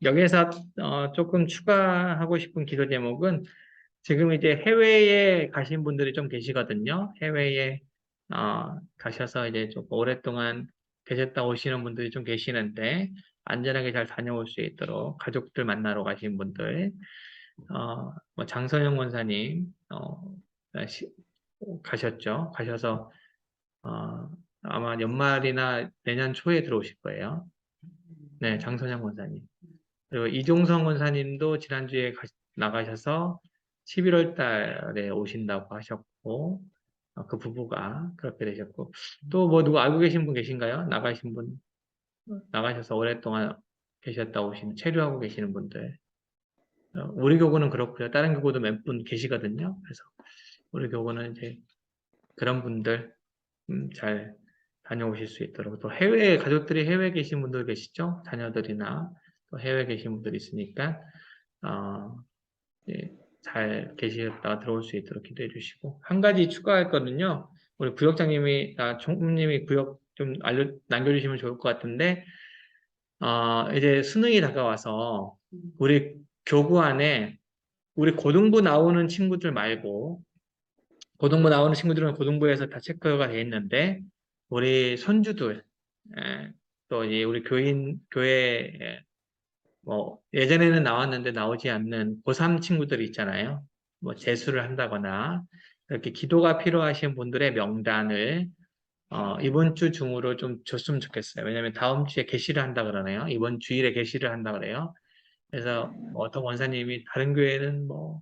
여기에서 조금 추가하고 싶은 기도 제목은 지금 이제 해외에 가신 분들이 좀 계시거든요. 해외에 가셔서 이제 좀 오랫동안 계셨다 오시는 분들이 좀 계시는데 안전하게 잘 다녀올 수 있도록 가족들 만나러 가신 분들, 뭐 장선영 원사님 가셨죠. 가셔서 아마 연말이나 내년 초에 들어오실 거예요. 네, 장선영 원사님. 그리고 이종성 원사님도 지난주에 나가셔서 11월 달에 오신다고 하셨고, 그 부부가 그렇게 되셨고, 또 뭐 누구 알고 계신 분 계신가요? 나가신 분, 나가셔서 오랫동안 계셨다 오신, 체류하고 계시는 분들. 우리 교구는 그렇고요. 다른 교구도 몇 분 계시거든요. 그래서 우리 교구는 이제 그런 분들 잘 다녀오실 수 있도록 또 가족들이 해외에 계신 분들 계시죠? 자녀들이나 또 해외에 계신 분들이 있으니까 잘 계시다가 들어올 수 있도록 기도해 주시고 한 가지 추가했거든요. 우리 구역장님이 총무님이 구역 좀 남겨주시면 좋을 것 같은데 이제 수능이 다가와서 우리 교구 안에 우리 고등부 나오는 친구들 말고 고등부 나오는 친구들은 고등부에서 다 체크가 돼 있는데 우리 손주들 또 이제 우리 교회 뭐 예전에는 나왔는데 나오지 않는 고3 친구들이 있잖아요. 뭐 재수를 한다거나 이렇게 기도가 필요하신 분들의 명단을 이번 주 중으로 좀 줬으면 좋겠어요. 왜냐하면 다음 주에 개시를 한다 그러네요. 이번 주일에 개시를 한다 그래요. 그래서 어떤 원사님이 다른 교회는 뭐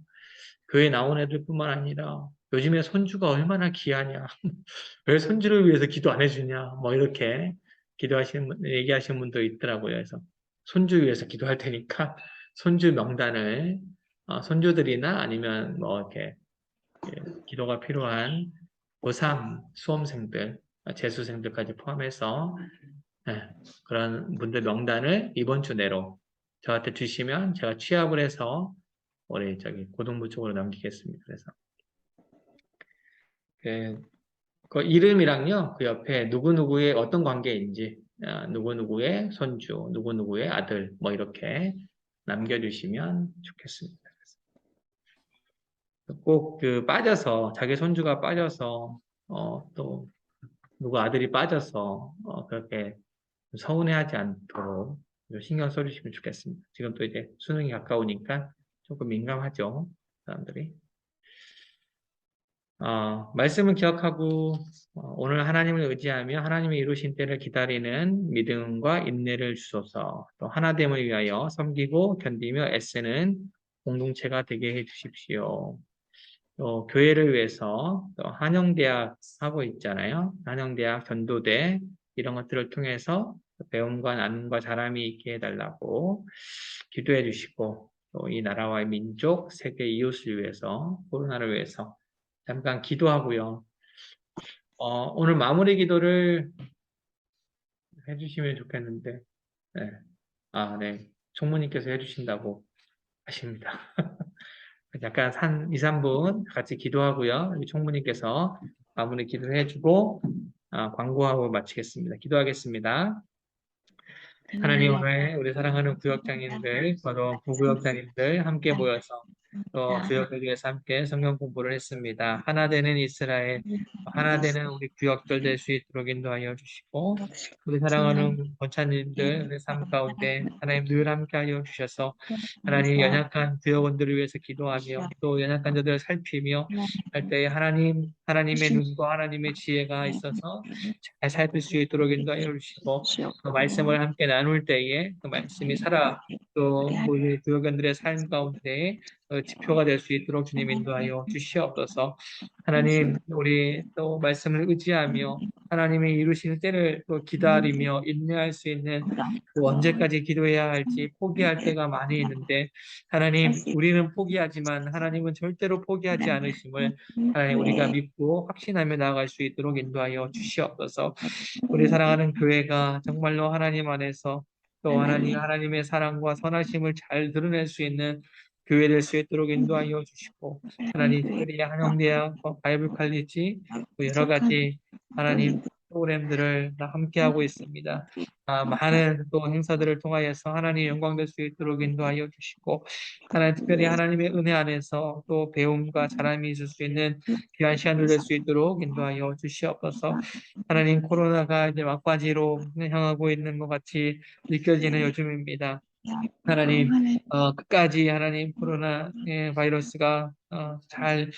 교회 나온 애들뿐만 아니라 요즘에 손주가 얼마나 귀하냐. 왜 손주를 위해서 기도 안 해주냐. 뭐 이렇게 얘기하시는 분도 있더라고요. 그래서 손주 위해서 기도할 테니까 손주 명단을 손주들이나 아니면 뭐 이렇게 기도가 필요한 고3 수험생들, 재수생들까지 포함해서 그런 분들 명단을 이번 주 내로 저한테 주시면 제가 취합을 해서 우리 고등부 쪽으로 넘기겠습니다. 그래서 그 이름이랑요, 그 옆에 누구누구의 어떤 관계인지, 누구누구의 손주, 누구누구의 아들, 뭐 이렇게 남겨주시면 좋겠습니다. 꼭 자기 손주가 빠져서, 또 누구 아들이 빠져서, 그렇게 서운해하지 않도록 신경 써주시면 좋겠습니다. 지금 또 이제 수능이 가까우니까 조금 민감하죠, 사람들이. 말씀을 기억하고 오늘 하나님을 의지하며 하나님이 이루신 때를 기다리는 믿음과 인내를 주소서. 또 하나됨을 위하여 섬기고 견디며 애쓰는 공동체가 되게 해 주십시오. 또 교회를 위해서 또 한영대학 하고 있잖아요. 한영대학 전도대 이런 것들을 통해서 배움과 나눔과 자람이 있게 해달라고 기도해 주시고 또 이 나라와 민족, 세계 이웃을 위해서 코로나를 위해서 잠깐 기도하고요. 오늘 마무리 기도를 해주시면 좋겠는데, 네. 네. 총무님께서 해주신다고 하십니다. 약간 한 2, 3분 같이 기도하고요. 총무님께서 마무리 기도해 주고, 광고하고 마치겠습니다. 기도하겠습니다. 하나님, 오늘 우리 사랑하는 구역장님들, 바로 부구역장님들 함께 모여서 또 구역을 위해서 함께 성경 공부를 했습니다. 하나 되는 이스라엘, 하나 되는 우리 구역들 될 수 있도록 인도하여 주시고, 우리 사랑하는 권사님들, 우리 삶 가운데 하나님 늘 함께 하여 주셔서 하나님 연약한 구역원들을 위해서 기도하며 또 연약한 자들을 살피며 할 때에 하나님의 눈과 하나님의 지혜가 있어서 잘 살필 수 있도록 인도하여 주시고, 그 말씀을 함께 나눌 때에 그 말씀이 살아 또 우리 구역원들의 삶 가운데 지표가 될 수 있도록 주님 인도하여 주시옵소서. 하나님, 우리 또 말씀을 의지하며 하나님이 이루시는 때를 또 기다리며 인내할 수 있는 또 언제까지 기도해야 할지 포기할 때가 많이 있는데 하나님, 우리는 포기하지만 하나님은 절대로 포기하지 않으심을 하나님 우리가 믿고 확신하며 나아갈 수 있도록 인도하여 주시옵소서. 우리 사랑하는 교회가 정말로 하나님 안에서 또 하나님의 사랑과 선하심을 잘 드러낼 수 있는 교회 될 수 있도록 인도하여 주시고 하나님 특별히 한영대학, 바이블 칼리지 또 여러 가지 하나님 프로그램들을 다 함께하고 있습니다. 많은 또 행사들을 통하여서 하나님 영광 될 수 있도록 인도하여 주시고 하나님 특별히 하나님의 은혜 안에서 또 배움과 자람이 있을 수 있는 귀한 시간을 될 수 있도록 인도하여 주시옵소서. 하나님 코로나가 이제 막바지로 향하고 있는 것 같이 느껴지는 요즘입니다. 하나님, 끝까지 하나님 코로나 바이러스가 잘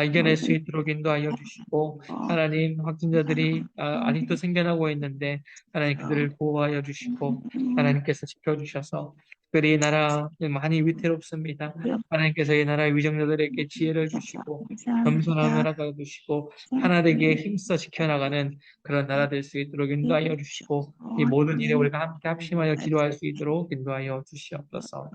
이겨낼 수 있도록 인도하여 주시고 하나님 확진자들이 아직도 생겨나고 있는데 하나님 그들을 보호하여 주시고 하나님께서 지켜주셔서 특별히 이 나라 많이 위태롭습니다. 하나님께서 이 나라의 위정자들에게 지혜를 주시고 겸손함을 허락해 주시고 하나 되게 힘써 지켜나가는 그런 나라 될 수 있도록 인도하여 주시고 이 모든 일에 우리가 함께 합심하여 기도할 수 있도록 인도하여 주시옵소서.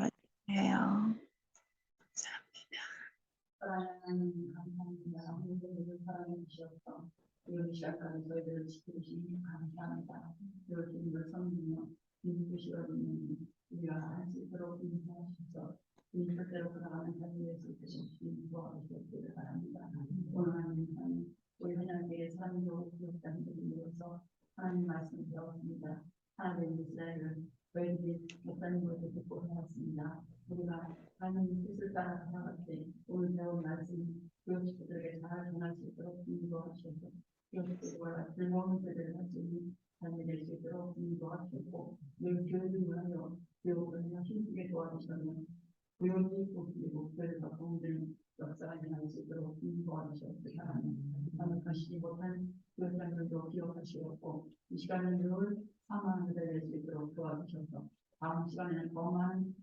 사랑하는 감사합니다. 오늘도 사랑해 주셔서 이런 시작하는 저희들을 지켜주시니 감사합니다. 여러분을 섬기며 믿으시 어린이 우리가 할 수 있도록 인도하셔서 이 절대로 그나가는 자리에서 주시니 도와주시기를 바랍니다. 오늘 하나님 우리 하나님의 사랑으로 기억장들을 위해서 하나님 말씀 배웠습니다. 하나님 이스라엘을 저희들이 목사님으로 듣고 살았습니다. 우리가 하나님 뜻을 따라 살아갈 때 오늘 배운 말씀 교육들에게 잘 전할 수 있도록 인도하시고 교육들과 즐거운 세대를 할 수 있는 삶이 될 수 있도록 인도하시고 늘 교육을 하여 교육을 힘쓰게 도와주시면 교육이 복지고 교육과 도움되는 역사가 일어날 수 있도록 인도하시옵소서. 하나님 가시지 못한 교육장들도 기억하시옵고 이 시간을 늘 사망을 될 수 있도록 도와주셔서 다음 시간에는 더 많은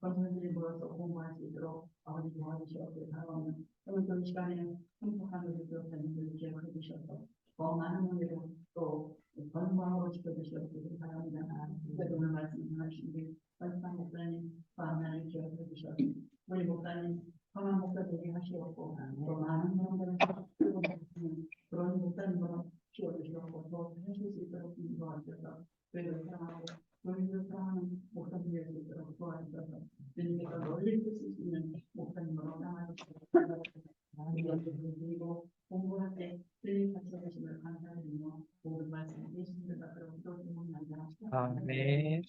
권선들이 모여서 공부할 수 있도록 아버지 도와주시옵소서. 바라오는 오늘 이 시간에는 행복한 우리 교육자님들 기억해 주셔서 더 많은 분들을 또 건강으로 지켜주시옵소서. 바랍니다. 오늘 말씀 전하신 권선 목사님 하나님 기억해 주셔서 우리 목사님 선한 목사 되게 하시옵고 또 많은 사람들을 그런 목사님으로 키워주시옵고 또 하실 수 있도록 도와주셔서 교회를 사랑하고 교회를 사랑하는 목사님 될 수 있도록 도와주셔서 주님께서 널리 쓰실 수 있는 목사님으로 사랑하시고 그리고 공부할 때 틀린 같이 하심을 감사드리며 모든 말씀 예수님을 받들어 또 주문합니다. 아멘.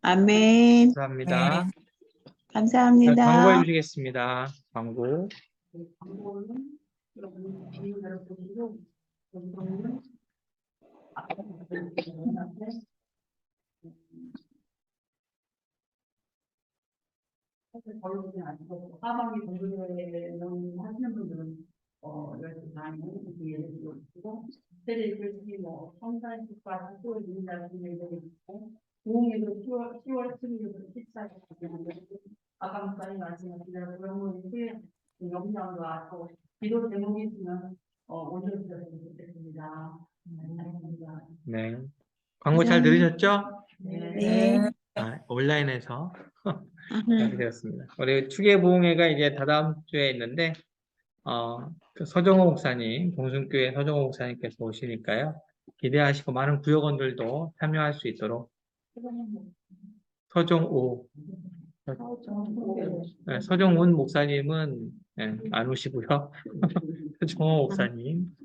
아멘. 감사합니다. 감사합니다. 광고해 주시겠습니다. 광고. 광고는 여러분 비유대로 보시고 여기서는 걸로는 아니고 하반기 공부를 하시는 분들은 12시 반에 예를 들고 세례 교육이 성산식과 학교를 이룬다는 얘기를 있고 부흥에도 10월 10일부터 14일까지 아까 목사님 말씀하신 대로 그런 후에 영상과 또 기도 제목이 있으면 올려주셔서 좋겠습니다. 감사합니다. 네. 광고 잘 들으셨죠? 네. 온라인에서 하게 되었습니다. 우리 추계부흥회가 이제 다다음 주에 있는데 그 서정호 목사님, 동순교회 서정호 목사님께서 오시니까요. 기대하시고 많은 구역원들도 참여할 수 있도록 서정호 서정훈 목사님은 안 오시고요. 서정호 목사님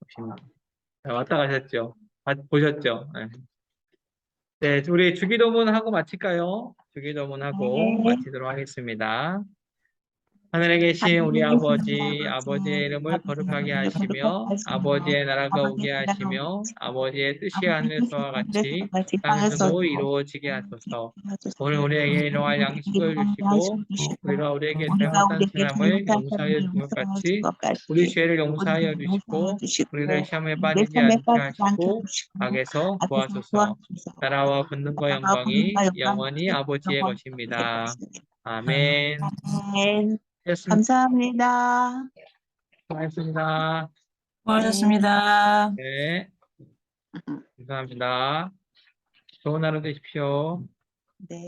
오십니다. 왔다 가셨죠? 보셨죠? 네. 네, 우리 주기도문 하고 마칠까요? 주기도문 하고 네. 마치도록 하겠습니다. 하늘에 계신 우리 아버지, 아버지의 이름을 거룩하게 하시며, 아버지의 나라가 오게 하시며, 아버지의 뜻이 하늘에서와 같이 땅에서도 이루어지게 하소서. 오늘 우리에게 일용할 양식을 주시고, 우리가 우리에게 잘못한 사람을 용서하여 준 것 같이, 우리 죄를 용서하여 주시고, 우리를 시험에 빠지지 않게 하시고, 악에서 구하소서. 나라와 권능과 영광이 영원히 아버지의 것입니다. 아멘. 아멘. 됐습니다. 감사합니다. 수고하셨습니다. 수고하셨습니다. 네, 감사합니다. 좋은 하루 되십시오. 네.